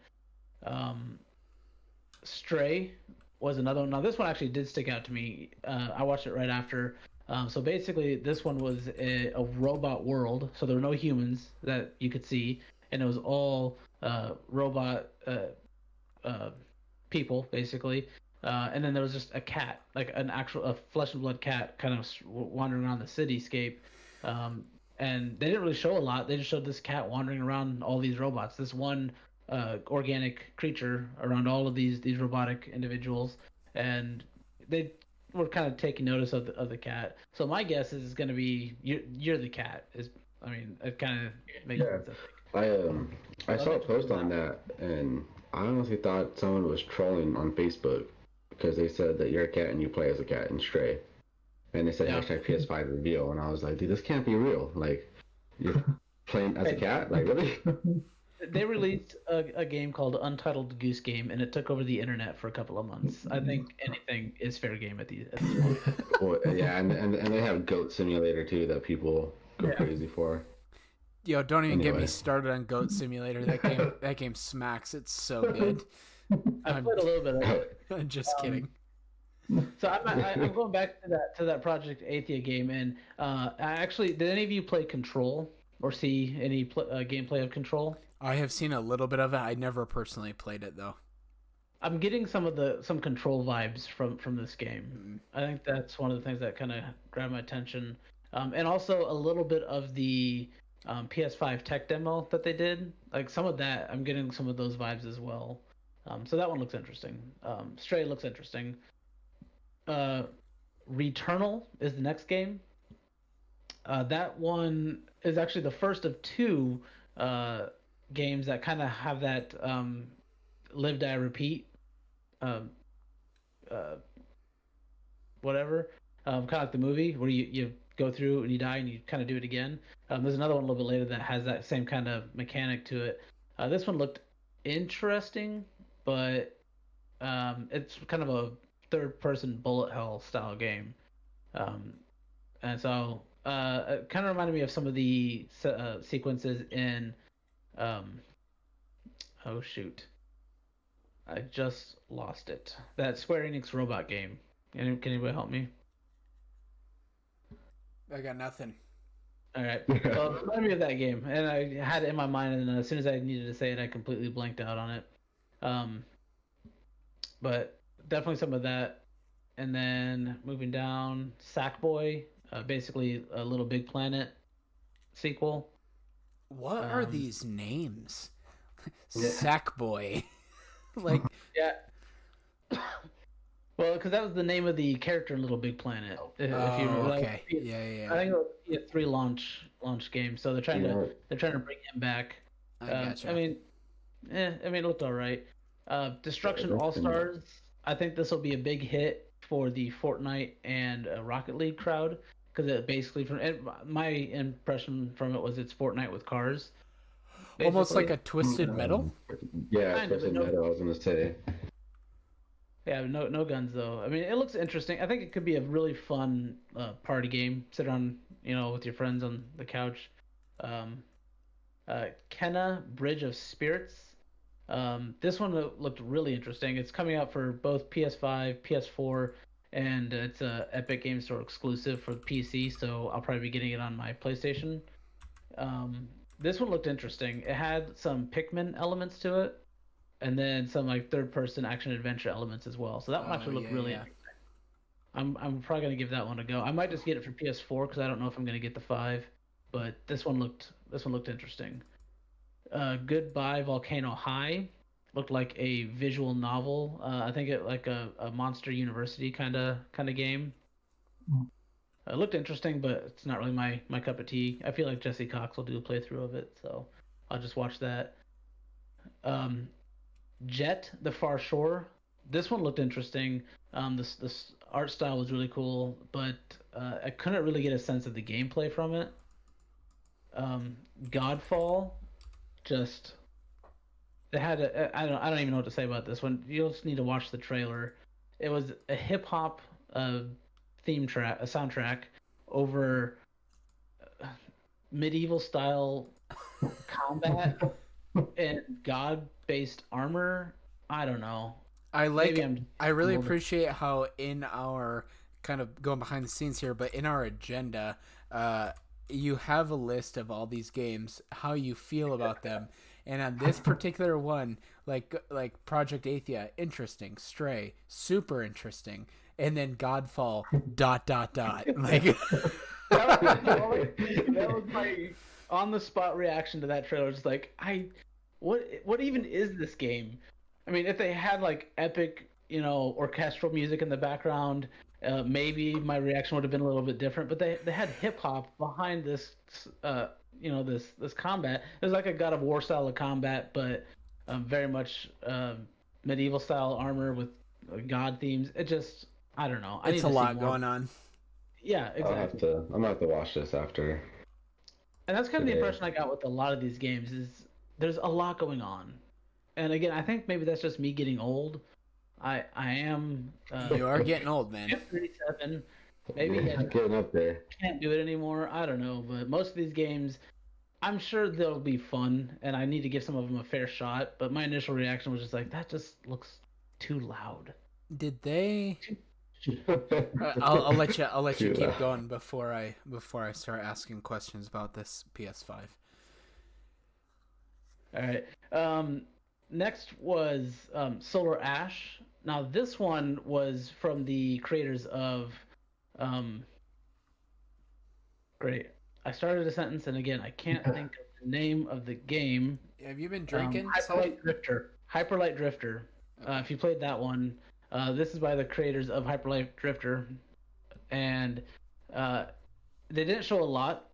Stray was another one. Now this one actually did stick out to me. I watched it right after. So basically, this one was a robot world. So there were no humans that you could see, and it was all robot people basically. And then there was just a cat, like a flesh and blood cat, kind of wandering around the cityscape. And they didn't really show a lot. They just showed this cat wandering around all these robots. This one organic creature around all of these robotic individuals, and they were kind of taking notice of the cat. So my guess is it's going to be you're the cat. I mean, it kind of makes sense. I saw a post on that, and I honestly thought someone was trolling on Facebook because they said that you're a cat and you play as a cat in Stray, and they said hashtag PS5 reveal, and I was like, dude, this can't be real. Like, you're playing as a cat? Like, really? They released a game called Untitled Goose Game, and it took over the internet for a couple of months. I think anything is fair game at this point. Well, yeah, and they have Goat Simulator too that people go crazy for. Yo, don't even get me started on Goat Simulator. That game smacks. It's so good. I played a little bit of it. I'm just kidding. So I'm going back to that Project Athia game, and did any of you play Control or see any gameplay of Control? I have seen a little bit of it. I never personally played it though. I'm getting some Control vibes from this game. I think that's one of the things that kind of grabbed my attention, and also a little bit of the PS5 tech demo that they did. Like some of that, I'm getting some of those vibes as well. So that one looks interesting. Stray looks interesting. Returnal is the next game. That one is actually the first of two games that kind of have that live, die, repeat whatever, kind of like the movie where you go through and you die and you kind of do it again. There's another one a little bit later that has that same kind of mechanic to it. This one looked interesting, but it's kind of a third-person bullet hell style game, and so it kind of reminded me of some of the sequences in oh shoot, I just lost it. That Square Enix robot game. Can anybody help me? I got nothing. All right. Well, it reminded me of that game, and I had it in my mind, and as soon as I needed to say it, I completely blanked out on it. Um, but definitely some of that. And then moving down, Sackboy, basically a Little Big Planet sequel. What are Um, these names? Yeah. Sackboy. Like, yeah. Well, because that was the name of the character in Little Big Planet. If you remember, okay. Yeah. I think it was a three launch game, so they're trying Yeah. to bring him back. I gotcha. I mean, it looked all right. Destruction Yeah, All Stars. I think this will be a big hit for the Fortnite and Rocket League crowd because it basically, my impression from it was it's Fortnite with cars. Almost like basically. a Twisted Metal. Yeah, Kind of, Twisted but no- Metal, I was gonna say. Yeah, no guns though. I mean, it looks interesting. I think it could be a really fun party game. Sit around, with your friends on the couch. Um, Kenna Bridge of Spirits. This one looked really interesting. It's coming out for both PS5, PS4, and it's a Epic Game Store exclusive for the PC. So I'll probably be getting it on my PlayStation. This one looked interesting. It had some Pikmin elements to it, and then some like third-person action adventure elements as well. So that one actually looked really interesting. I'm probably gonna give that one a go. I might just get it for PS4 because I don't know if I'm gonna get the 5, but this one looked interesting. Goodbye Volcano High looked like a visual novel. I think it like a Monster University kind of game. It looked interesting, but it's not really my cup of tea. I feel like Jesse Cox will do a playthrough of it, so I'll just watch that. Jet: The Far Shore. This one looked interesting. This art style was really cool, but I couldn't really get a sense of the gameplay from it. Godfall, just they had I don't even know what to say about this one. You'll just need to watch the trailer. It was a hip hop theme track, a soundtrack over medieval style combat and god-based armor. I don't know. I Maybe I really appreciate how in our kind of going behind the scenes here, but in our agenda, you have a list of all these games, how you feel about them, and on this particular one, like Project Athia, interesting. Stray, super interesting, and then Godfall, ... Like, that was my on the spot reaction to that trailer. Just like what even is this game? I mean, if they had like epic, orchestral music in the background, maybe my reaction would have been a little bit different. But they had hip hop behind this, this combat. It was like a God of War style of combat, but very much medieval style armor with god themes. It just, I don't know. it's a lot going on. Yeah, exactly. I'm gonna have to watch this after. And that's kind of the impression I got with a lot of these games is there's a lot going on. And again, I think maybe that's just me getting old. I am. You are getting old, man. I'm 37. Maybe Yeah, getting up there. can't do it anymore. I don't know, but most of these games, I'm sure they'll be fun, and I need to give some of them a fair shot. But my initial reaction was just like, that just looks too loud. Did they? I'll let you Too keep loud. going before I start asking questions about this PS5. All right. Next was Solar Ash. Now this one was from the creators of. Great. I started a sentence and again I can't think of the name of the game. Have you been drinking? Hyperlight Drifter. Hyperlight Drifter. If you played that one, this is by the creators of Hyperlight Drifter, and they didn't show a lot,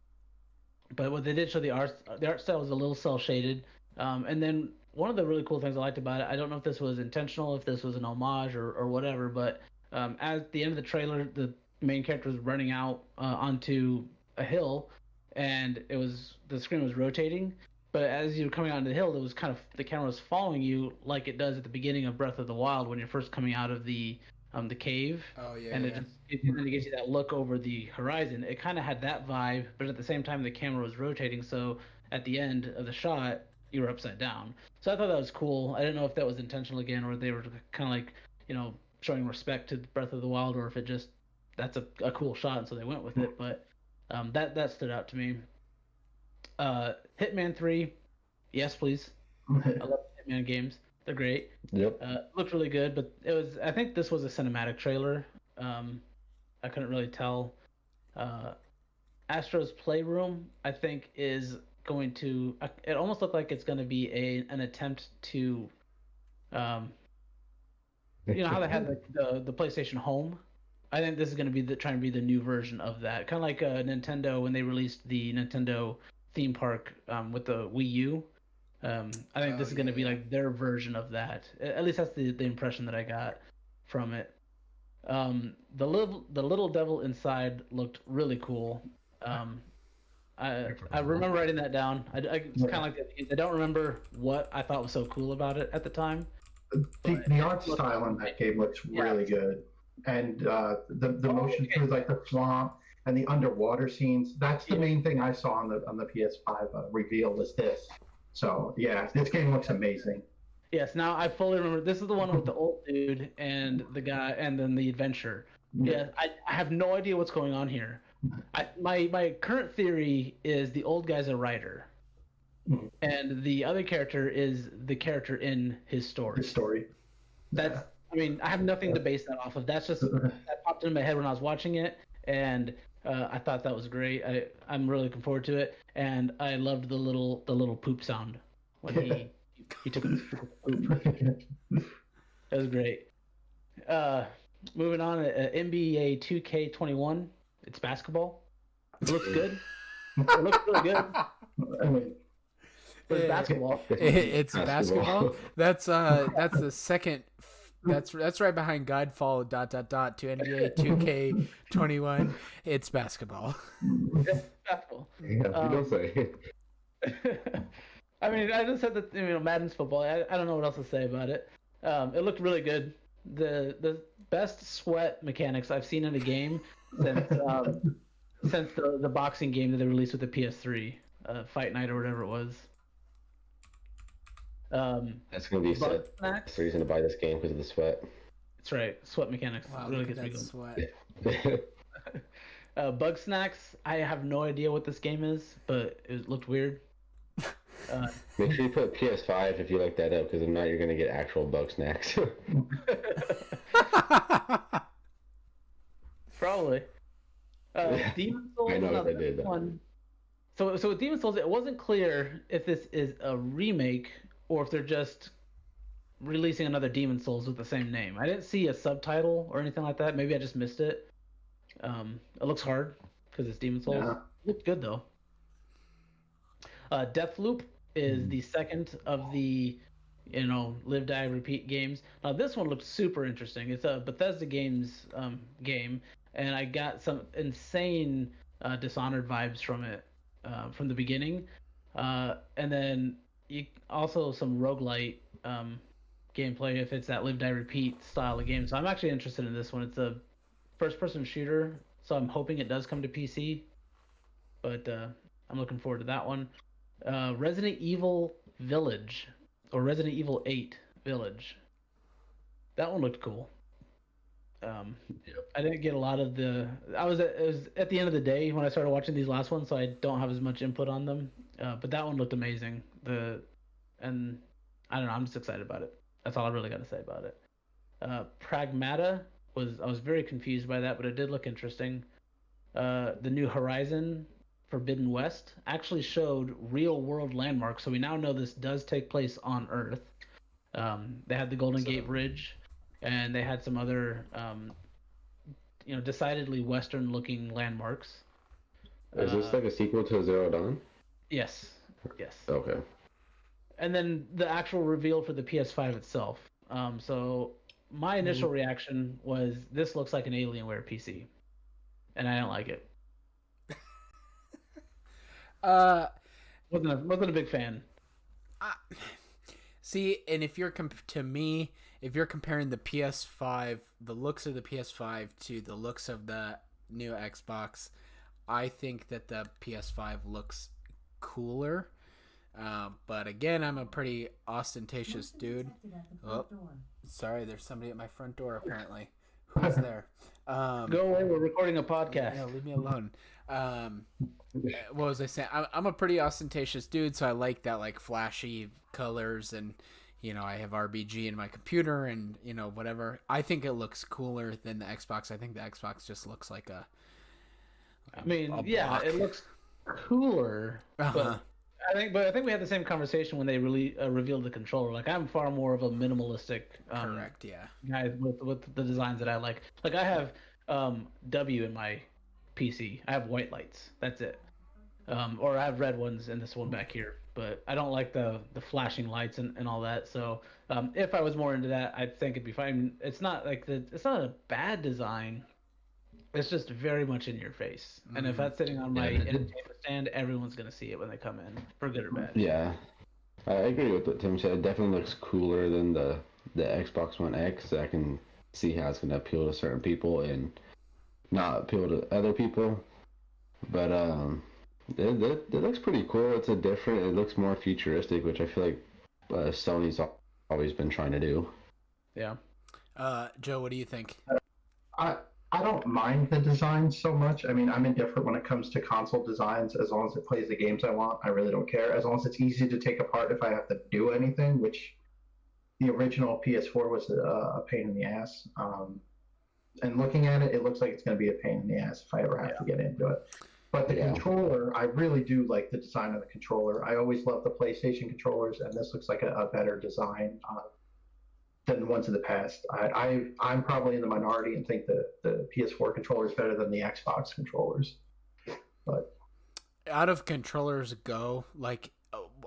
but what they did show the art style was a little cel shaded. And then one of the really cool things I liked about it, I don't know if this was intentional, if this was an homage or whatever, but at the end of the trailer, the main character was running out onto a hill, and the screen was rotating. But as you were coming out onto the hill, it was kind of the camera was following you like it does at the beginning of Breath of the Wild when you're first coming out of the cave. Oh yeah. And then it gives you that look over the horizon. It kind of had that vibe, but at the same time the camera was rotating, so at the end of the shot you were upside down. So I thought that was cool. I didn't know if that was intentional again, or they were kind of like, showing respect to Breath of the Wild, or if it just that's a cool shot and so they went with it. But That stood out to me. Hitman 3, yes please. I love Hitman games. They're great. Yep. Looked really good, but I think this was a cinematic trailer. I couldn't really tell. Astro's Playroom, I think, is going to. It almost looked like it's going to be an attempt to, um, how they had the PlayStation Home. I think this is going to be trying to be the new version of that, kind of like Nintendo when they released the Nintendo theme park with the Wii U. I think this is going to be like their version of that. At least that's the impression that I got from it. The little devil inside looked really cool. I remember writing that down. I it's kind of like I don't remember what I thought was so cool about it at the time. The art style in that game looks really good, and the motion through like the swamp and the underwater scenes. That's the main thing I saw on the PS5 reveal was this. So yeah, this game looks amazing. Yes, now I fully remember. This is the one with the old dude and the guy, and then the adventure. Yeah, I have no idea what's going on here. My current theory is the old guy's a writer, and the other character is the character in his story. His story. That's. I mean, I have nothing to base that off of. That's just that popped into my head when I was watching it, and I thought that was great. I'm really looking forward to it, and I loved the little poop sound when he took a poop. That was great. Moving on, NBA 2K21. It's basketball. It looks good. It looks really good. I mean, It's basketball. It's basketball. That's the second. That's right behind Godfall ... to NBA 2K21. It's basketball. It's basketball. Yeah, you don't say. I mean, I just said that Madden's football. I don't know what else to say about it. It looked really good. The best sweat mechanics I've seen in a game since the boxing game that they released with the PS3, Fight Night or whatever it was. That's gonna be sad. That's the reason to buy this game because of the sweat. That's right. Sweat mechanics really gets me going. Sweat. Bug snacks. I have no idea what this game is, but it looked weird. Make sure you put PS5 if you like that up, because if not, you're gonna get actual bug snacks. Probably. Demon Souls. I know no, if I did that. One. So with Demon Souls, it wasn't clear if this is a remake or if they're just releasing another Demon Souls with the same name. I didn't see a subtitle or anything like that. Maybe I just missed it. It looks hard because it's Demon Souls. Yeah. It looked good though. Deathloop is the second of the live, die, repeat games. Now this one looks super interesting. It's a Bethesda Games game, and I got some insane Dishonored vibes from it from the beginning, and then also some roguelite gameplay if it's that live, die, repeat style of game. So I'm actually interested in this one. It's a first-person shooter, so I'm hoping it does come to PC, but I'm looking forward to that one. Resident Evil Village, or Resident Evil 8 Village. That one looked cool. I didn't get a lot of the. It was at the end of the day when I started watching these last ones, so I don't have as much input on them. But that one looked amazing. And I don't know. I'm just excited about it. That's all I really got to say about it. Pragmata I was very confused by that, but it did look interesting. The new Horizon Forbidden West actually showed real world landmarks, so we now know this does take place on Earth. They had the Golden Gate Bridge, and they had some other, decidedly Western looking landmarks. Is this like a sequel to Zero Dawn? Yes. Okay. And then the actual reveal for the PS5 itself. So my initial reaction was, this looks like an Alienware PC, and I don't like it. Wasn't a big fan. See, and if you're if you're comparing the PS5, the looks of the PS5 to the looks of the new Xbox, I think that the PS5 looks cooler. But again, I'm a pretty ostentatious dude. Oh, sorry, there's somebody at my front door apparently. Who's there? Go away. We're recording a podcast. Yeah, leave me alone. What was I saying? I'm a pretty ostentatious dude, so I like that like flashy colors, and I have RBG in my computer, and whatever. I think it looks cooler than the Xbox. I think the Xbox just looks like a it looks cooler, but I think we had the same conversation when they really revealed the controller. Like, I'm far more of a minimalistic correct, yeah, guy with the designs that I like. Like, I have W in my PC. I have white lights. That's it. Or I have red ones and this one back here. But I don't like the flashing lights and all that. So if I was more into that, I think it'd be fine. It's not it's not a bad design. It's just very much in your face. And if that's sitting on my entertainment stand, everyone's gonna see it when they come in, for good or bad. Yeah, I agree with what Tim said. It definitely looks cooler than the Xbox One X. I can see how it's gonna appeal to certain people and not appeal to other people. But it looks pretty cool. It looks more futuristic, which I feel like Sony's always been trying to do. Yeah. Joe, what do you think? I don't mind the design so much. I mean, I'm indifferent when it comes to console designs. As long as it plays the games I want, I really don't care. As long as it's easy to take apart if I have to do anything, which the original PS4 was a pain in the ass. And looking at it, it looks like it's going to be a pain in the ass if I ever have to get into it. But the controller, I really do like the design of the controller. I always love the PlayStation controllers, and this looks like a better design than the ones in the past. I'm probably in the minority and think that the PS4 controller is better than the Xbox controllers. But out of controllers go, like,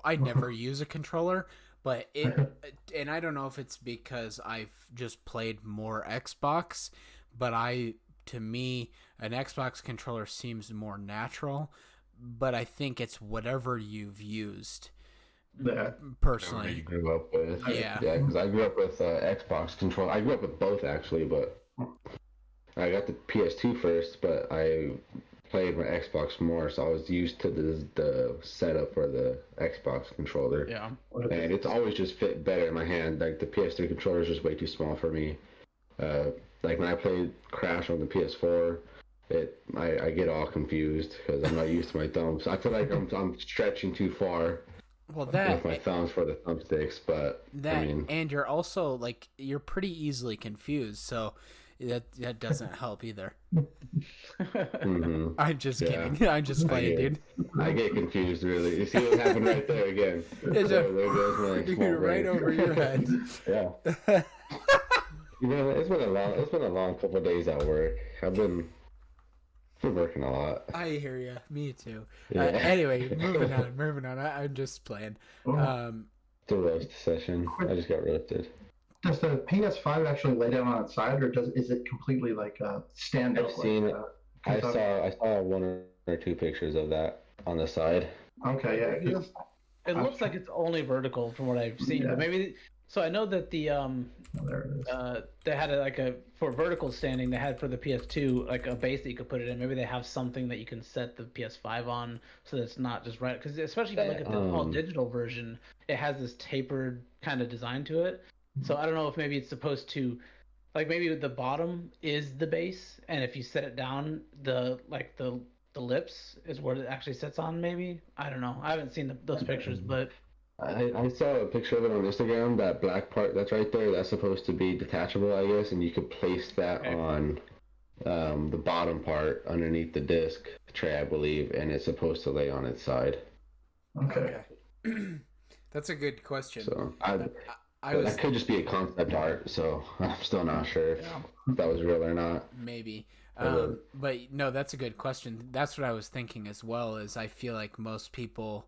I never use a controller, but and I don't know if it's because I've just played more Xbox, but to me, an Xbox controller seems more natural, but I think it's whatever you've used. Personally, You grew up with. Yeah, because I grew up with Xbox controller. I grew up with both actually, but I got the PS2 first, but I played my Xbox more, so I was used to the setup for the Xbox controller. Yeah, and it's always just fit better in my hand. Like, the PS3 controller is just way too small for me. Like, when I played Crash on the PS4, I get all confused because I'm not used to my thumbs. I feel like I'm stretching too far. Well, with my thumbs for the thumbsticks, but and you're also like, you're pretty easily confused, so that doesn't help either. Mm-hmm. I'm just kidding. I'm just playing, dude. I get confused, really. You see what happened right there again? There goes my small right brain. over your head. Yeah. It's been a long couple of days at work. I've been working a lot. I hear you. Me too. Yeah. Anyway, moving on. I'm just playing. It's a roast session. I just got roasted. Does the PS5 actually lay down on its side, or is it completely like stand up? I've seen it. I saw one or two pictures of that on the side. Okay, yeah. It looks like it's only vertical from what I've seen, but maybe. So I know that the there it is. they had for vertical standing, they had for the PS2 like a base that you could put it in. Maybe they have something that you can set the PS5 on so that it's not just right. Because especially if you look at the all digital version, it has this tapered kind of design to it. So I don't know if maybe it's supposed to, like, maybe the bottom is the base, and if you set it down, the lips is where it actually sits on. Maybe, I don't know. I haven't seen those pictures, but I saw a picture of it on Instagram. That black part that's right there, that's supposed to be detachable, I guess, and you could place that on the bottom part underneath the disc tray, I believe, and it's supposed to lay on its side. Okay. That's a good question. So that could just be a concept art, so I'm still not sure if that was real or not. Maybe. But no, that's a good question. That's what I was thinking as well, is I feel like most people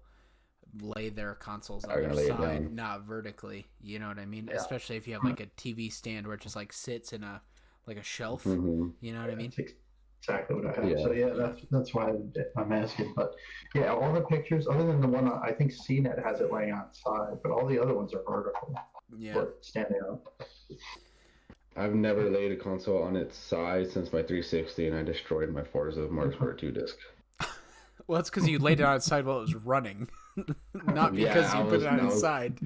lay their consoles on their side, not vertically. You know what I mean? Yeah. Especially if you have like a TV stand where it just like sits in a shelf. Mm-hmm. You know what I mean? That's exactly what I have. Yeah. So that's why I'm asking. But yeah, all the pictures, other than the one I think CNET has it laying on its side, but all the other ones are vertical. Yeah. Or standing up. I've never laid a console on its side since my 360, and I destroyed my Forza Motorsport 2 disc. Well, it's because you laid it on its side while it was running, not because you put it on its side.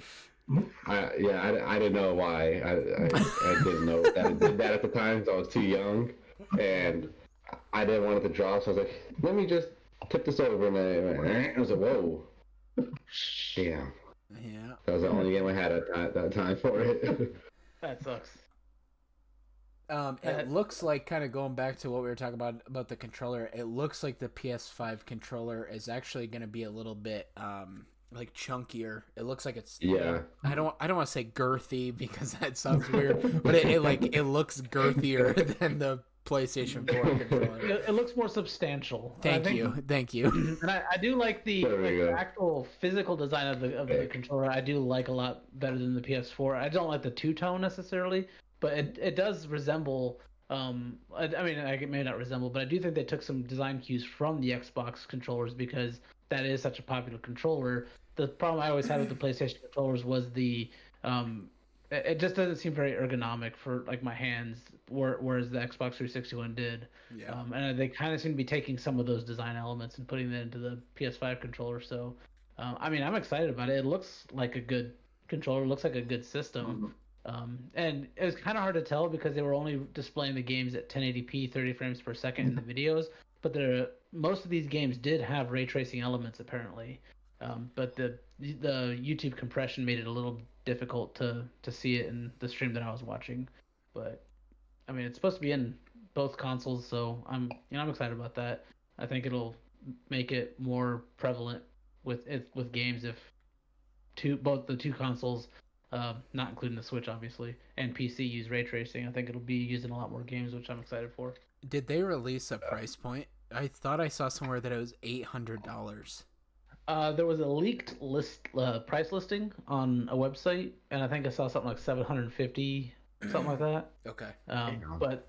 I didn't know why. I didn't know that it did that at the time, so I was too young, and I didn't want it to drop. So I was like, let me just tip this over, and I was like, whoa, damn. Yeah. That was the only game I had at that time for it. That sucks. It looks like, kind of going back to what we were talking about the controller, it looks like the PS5 controller is actually going to be a little bit like chunkier. It looks like it's I don't want to say girthy because that sounds weird, but it looks girthier than the PlayStation 4 controller. It looks more substantial. Thank you. And I do like the actual physical design of the controller. I do like a lot better than the PS4. I don't like the two-tone necessarily, but it does resemble. I mean, it may not resemble, but I do think they took some design cues from the Xbox controllers because that is such a popular controller. The problem I always had with the PlayStation controllers was it just doesn't seem very ergonomic for like my hands, whereas the Xbox 360 one did. Yeah. And they kind of seem to be taking some of those design elements and putting them into the PS5 controller. So, I mean, I'm excited about it. It looks like a good controller. It looks like a good system. And it was kind of hard to tell because they were only displaying the games at 1080p, 30 frames per second in the videos. But most of these games did have ray tracing elements apparently. But the YouTube compression made it a little difficult to see it in the stream that I was watching. But I mean, it's supposed to be in both consoles, so I'm excited about that. I think it'll make it more prevalent with games if both the two consoles, not including the Switch obviously, and PC use ray tracing. I think it'll be used in a lot more games, which I'm excited for. Did they release a price point? I thought I saw somewhere that it was $800. There was a leaked price listing on a website, and I think I saw something like 750, something like that. Okay. But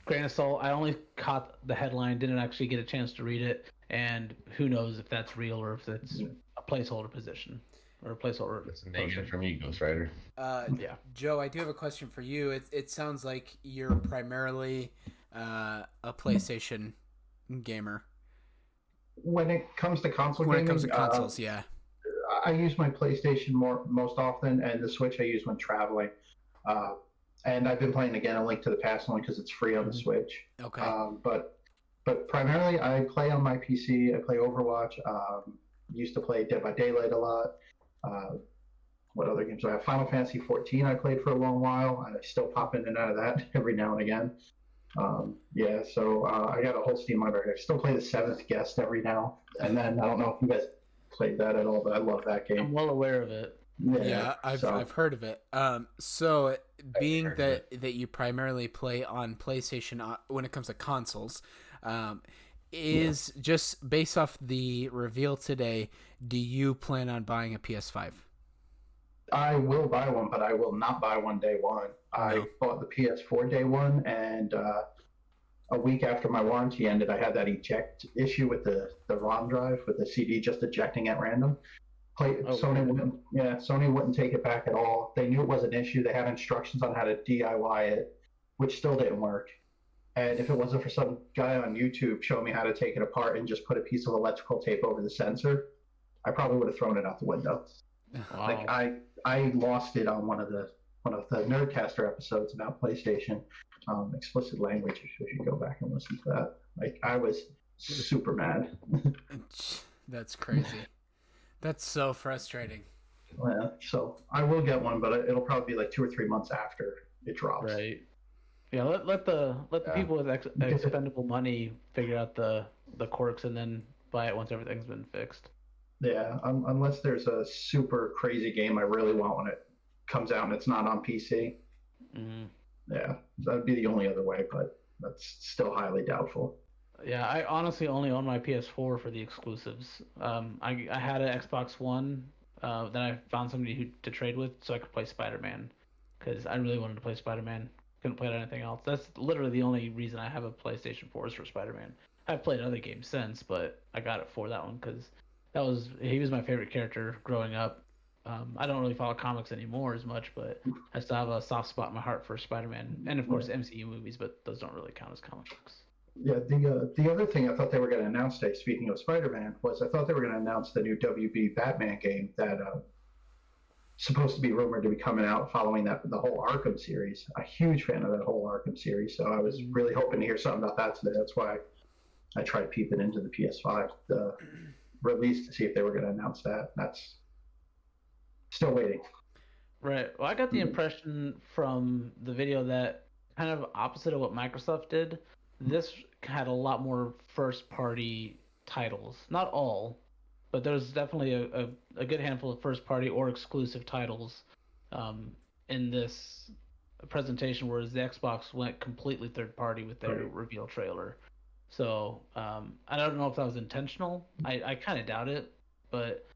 grain of salt, I only caught the headline, didn't actually get a chance to read it, and who knows if that's real or if it's a placeholder position or a placeholder. It's negative from you, Ghost Rider. Yeah. Joe, I do have a question for you. It sounds like you're primarily a PlayStation gamer. When it comes to console gaming, When it comes to consoles, yeah. I use my PlayStation most often, and the Switch I use when traveling. And I've been playing again A Link to the Past only because it's free on the Switch. Okay. But primarily I play on my PC. I play Overwatch. Used to play Dead by Daylight a lot. What other games do I have? Final Fantasy 14 I played for a long while. I still pop in and out of that every now and again. So I got a whole Steam library. I still play the Seventh Guest every now and then. I don't know if you guys played that at all, but I love that game. I'm well aware of it. Yeah, I've heard of it. So being that you primarily play on PlayStation when it comes to consoles, is just based off the reveal today, do you plan on buying a PS5? I will buy one, but I will not buy one day one. I bought the PS4 day one, and a week after my warranty ended, I had that eject issue with the ROM drive, with the CD just ejecting at random. Sony wouldn't take it back at all. They knew it was an issue. They had instructions on how to DIY it, which still didn't work. And if it wasn't for some guy on YouTube showing me how to take it apart and just put a piece of electrical tape over the sensor, I probably would have thrown it out the window. Wow. Like I lost it on one of the Nerdcaster episodes about PlayStation, explicit language. If you go back and listen to that, like I was super mad. That's crazy. That's so frustrating. Yeah, so I will get one, but it'll probably be like 2 or 3 months after it drops. Right. Yeah. Let the people with expendable money figure out the quirks and then buy it once everything's been fixed. Yeah, unless there's a super crazy game I really want when it comes out and it's not on PC. Mm-hmm. Yeah, that would be the only other way, but that's still highly doubtful. Yeah, I honestly only own my PS4 for the exclusives. I had an Xbox One, then I found somebody to trade with so I could play Spider-Man, because I really wanted to play Spider-Man. Couldn't play anything else. That's literally the only reason I have a PlayStation 4 is for Spider-Man. I've played other games since, but I got it for that one because he was my favorite character growing up. I don't really follow comics anymore as much, but I still have a soft spot in my heart for Spider-Man, and of course MCU movies, but those don't really count as comic books. Yeah, the other thing I thought they were going to announce today, speaking of Spider-Man, was I thought they were going to announce the new WB Batman game that supposed to be rumored to be coming out following the whole Arkham series. A huge fan of that whole Arkham series, so I was really hoping to hear something about that today. That's why I tried peeping into the PS5 release to see if they were going to announce that. That's still waiting. Right. Well, I got the impression from the video that kind of opposite of what Microsoft did. This had a lot more first-party titles. Not all, but there's definitely a good handful of first-party or exclusive titles in this presentation, whereas the Xbox went completely third-party with their reveal trailer. So I don't know if that was intentional. I kind of doubt it, but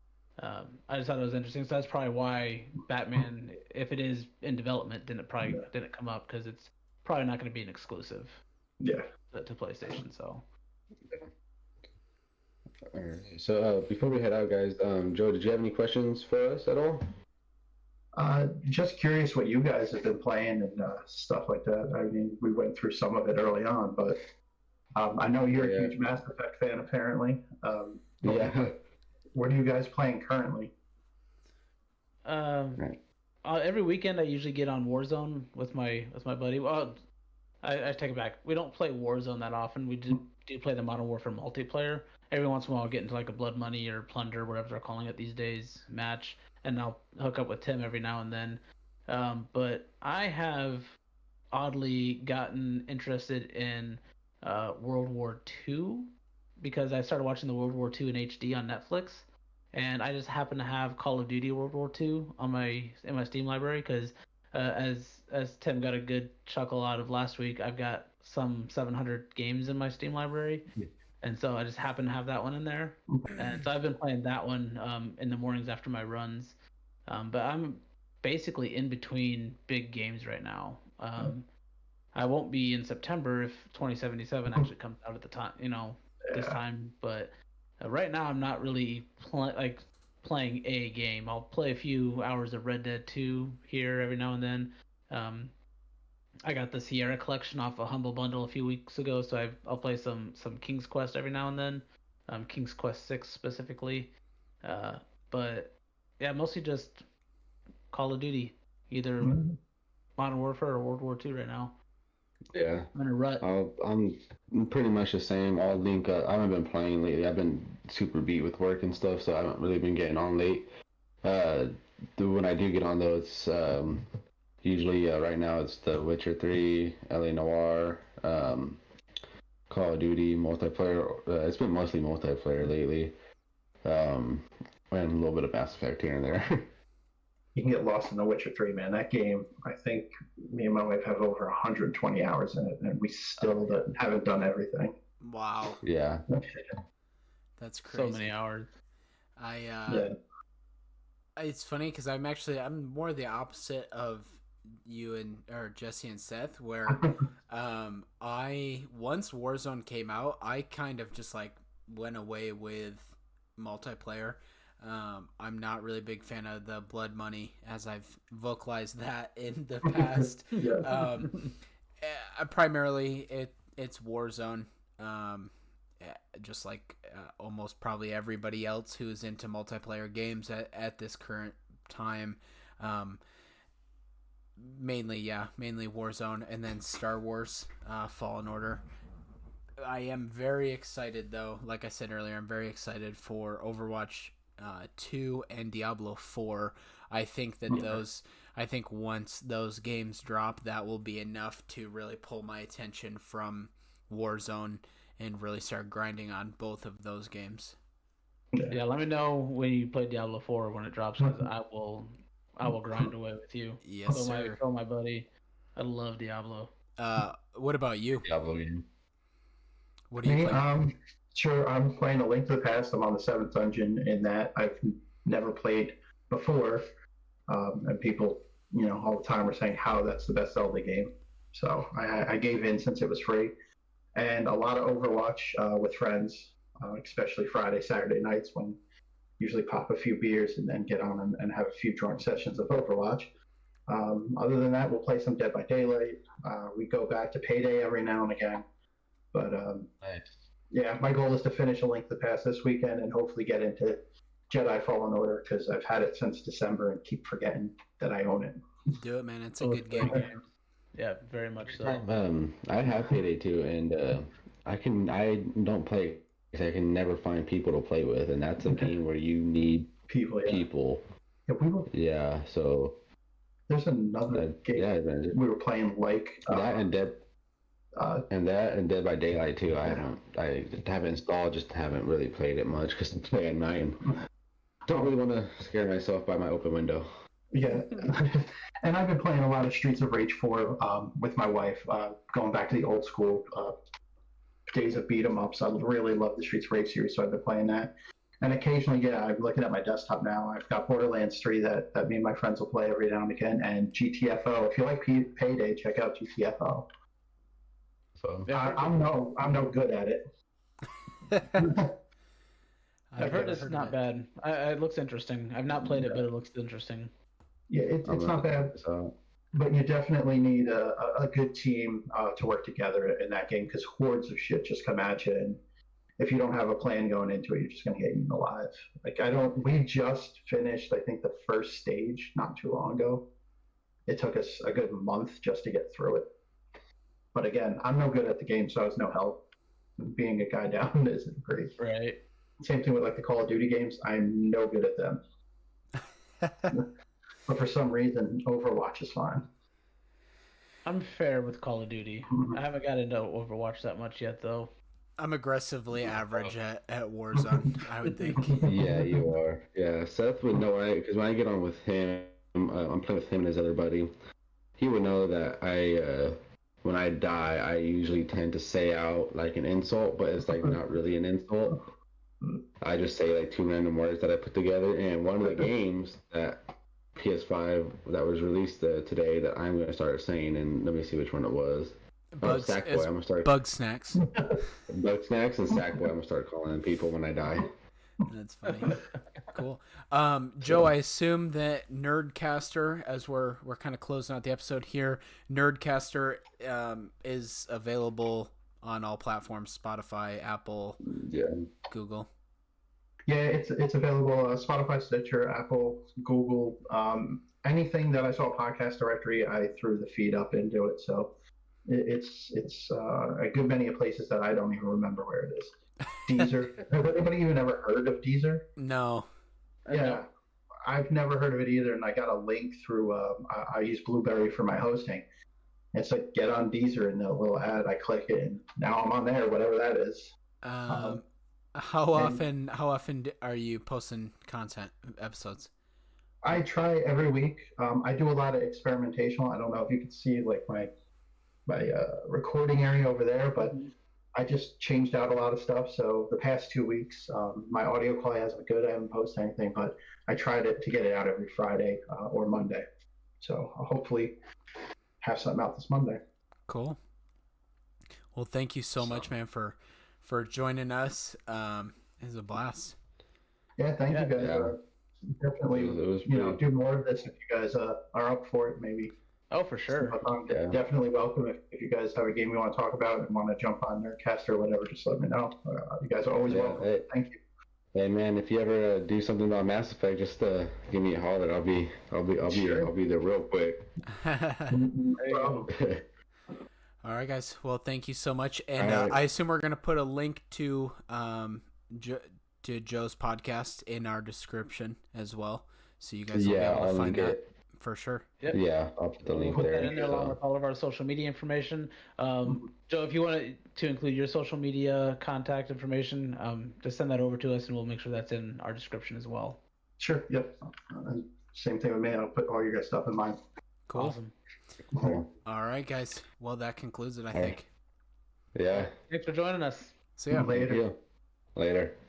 I just thought it was interesting. So that's probably why Batman, if it is in development, didn't come up, because it's probably not going to be an exclusive. Yeah. To PlayStation. So. All right. So before we head out, guys, Joe, did you have any questions for us at all? Just curious what you guys have been playing and stuff like that. I mean, we went through some of it early on, but I know you're a huge Mass Effect fan, apparently. Yeah. What are you guys playing currently? Right. Every weekend I usually get on Warzone with my buddy. Well, I take it back. We don't play Warzone that often. We do play the Modern Warfare multiplayer. Every once in a while I'll get into like a Blood Money or Plunder, whatever they're calling it these days, match, and I'll hook up with Tim every now and then. But I have oddly gotten interested in World War II because I started watching the World War II in HD on Netflix, and I just happen to have Call of Duty World War II in my Steam library because as Tim got a good chuckle out of last week, I've got some 700 games in my Steam library, and so I just happen to have that one in there, and so I've been playing that one in the mornings after my runs, but I'm basically in between big games right now. I won't be in September if 2077 actually comes out at the time, this time, but right now I'm not really playing a game. I'll play a few hours of Red Dead 2 here every now and then. I got the Sierra collection off a Humble Bundle a few weeks ago, so I'll play some King's Quest every now and then, King's Quest 6 specifically. But yeah, mostly just Call of Duty, either Modern Warfare or World War II right now. Yeah. I'm in a rut. I'm pretty much the same. I'll link up. I haven't been playing lately. I've been super beat with work and stuff, so I haven't really been getting on late. When I do get on, though, it's usually right now it's The Witcher 3, LA Noire, Call of Duty multiplayer. It's been mostly multiplayer lately, and a little bit of Mass Effect here and there. You can get lost in The Witcher 3, man. That game, I think me and my wife have over 120 hours in it, and we still haven't done everything. Wow. Yeah. That's crazy. So many hours. It's funny because I'm more the opposite of you or Jesse and Seth, where once Warzone came out, I kind of just like went away with multiplayer. I'm not really a big fan of the Blood Money, as I've vocalized that in the past. Primarily, it's Warzone. Just like almost probably everybody else who's into multiplayer games at this current time. Mainly Warzone, and then Star Wars Fallen Order. I am very excited, though. Like I said earlier, I'm very excited for Overwatch 2 and Diablo 4. I think that once those games drop, that will be enough to really pull my attention from Warzone and really start grinding on both of those games. Yeah, let me know when you play Diablo 4 when it drops, because I will grind away with you. Yes, sir. Tell my buddy, I love Diablo. What about you? Diablo game. What do you play? Sure, I'm playing A Link to the Past. I'm on the 7th dungeon in that. I've never played before, and people, all the time are saying how that's the best Zelda game. So I gave in since it was free, and a lot of Overwatch with friends, especially Friday, Saturday nights, when usually pop a few beers and then get on and have a few drunk sessions of Overwatch. Other than that, we'll play some Dead by Daylight. We go back to Payday every now and again, but Nice. yeah, my goal is to finish A Link to the Past this weekend and hopefully get into Jedi Fallen Order because I've had it since December and keep forgetting that I own it. Do it, man. It's a good game. Yeah, very much so. I have Payday 2, and I don't play because I can never find people to play with, and that's a game where you need People, yeah. people. Yeah, So there's another game yeah, man. we were playing That and Dead by Daylight too. I haven't installed, just haven't really played it much because I'm playing at night. Don't really want to scare myself by my open window. Yeah, and I've been playing a lot of Streets of Rage 4 with my wife, going back to the old school days of beat 'em ups. I really love the Streets of Rage series, so I've been playing that. And occasionally, yeah, I'm looking at my desktop now. I've got Borderlands 3 that me and my friends will play every now and again, and GTFO. If you like Payday, check out GTFO. So Yeah, I'm no good at it. I've heard it's not bad. It looks interesting. I've not played it, but it looks interesting. Yeah, it's not bad. So But you definitely need a good team to work together in that game because hordes of shit just come at you, and if you don't have a plan going into it, you're just gonna get eaten alive. We just finished, I think, the first stage not too long ago. It took us a good month just to get through it. But again, I'm no good at the game, so I was no help. Being a guy down isn't great. Right. Same thing with like the Call of Duty games. I'm no good at them. But for some reason, Overwatch is fine. I'm fair with Call of Duty. I haven't got into Overwatch that much yet, though. I'm aggressively average at Warzone, I would think. yeah, you are. Yeah, Seth would know because when I get on with him, I'm playing with him and his other buddy. He would know that when I die, I usually tend to say out like an insult, but it's like not really an insult. I just say like two random words that I put together, and one of the games that PS5 that was released today that I'm going to start saying, and let me see which one it was. Sackboy. I'm gonna start Bug Snacks. Bug Snacks and Sackboy. I'm gonna start calling people when I die. That's funny. Cool. Joe, I assume that Nerdcaster, as we're kind of closing out the episode here, Nerdcaster is available on all platforms: Spotify, Apple, Google. Yeah, it's available Spotify, Stitcher, Apple, Google, anything that I saw a podcast directory, I threw the feed up into it. So it's a good many places that I don't even remember where it is. Deezer. Has anybody even ever heard of Deezer? No. Yeah, I've never heard of it either, and I got a link through. I use Blueberry for my hosting. It's like get on Deezer, and a little ad. I click it, and now I'm on there, whatever that is. How often are you posting content episodes? I try every week. I do a lot of experimentation. I don't know if you can see like my recording area over there, but I just changed out a lot of stuff. So the past 2 weeks, my audio quality hasn't been good. I haven't posted anything, but I tried to get it out every Friday or Monday. So I'll hopefully have something out this Monday. Cool. Well, thank you so much, man, for joining us. It was a blast. Yeah, thank you guys. Yeah. Definitely, do more of this if you guys are up for it, maybe. Oh, for sure. Definitely welcome. If you guys have a game you want to talk about and want to jump on Nerdcast or whatever, just let me know. You guys are always welcome. Hey, thank you. Hey man, if you ever do something about Mass Effect, just give me a holler. I'll be there real quick. All right, guys. Well, thank you so much, and Right. I assume we're gonna put a link to to Joe's podcast in our description as well, so you guys will be able to find that for sure. Yep. Yeah, I'll put the link Put there. that in there along with all of our social media information. Joe, if you want to include your social media contact information, just send that over to us, and we'll make sure that's in our description as well. Sure. Yep. Same thing with me. I'll put all your guys' stuff in mine. Cool. Awesome. Cool. All right, guys. Well, that concludes it, I think. Yeah. Thanks for joining us. So yeah. Later. Later.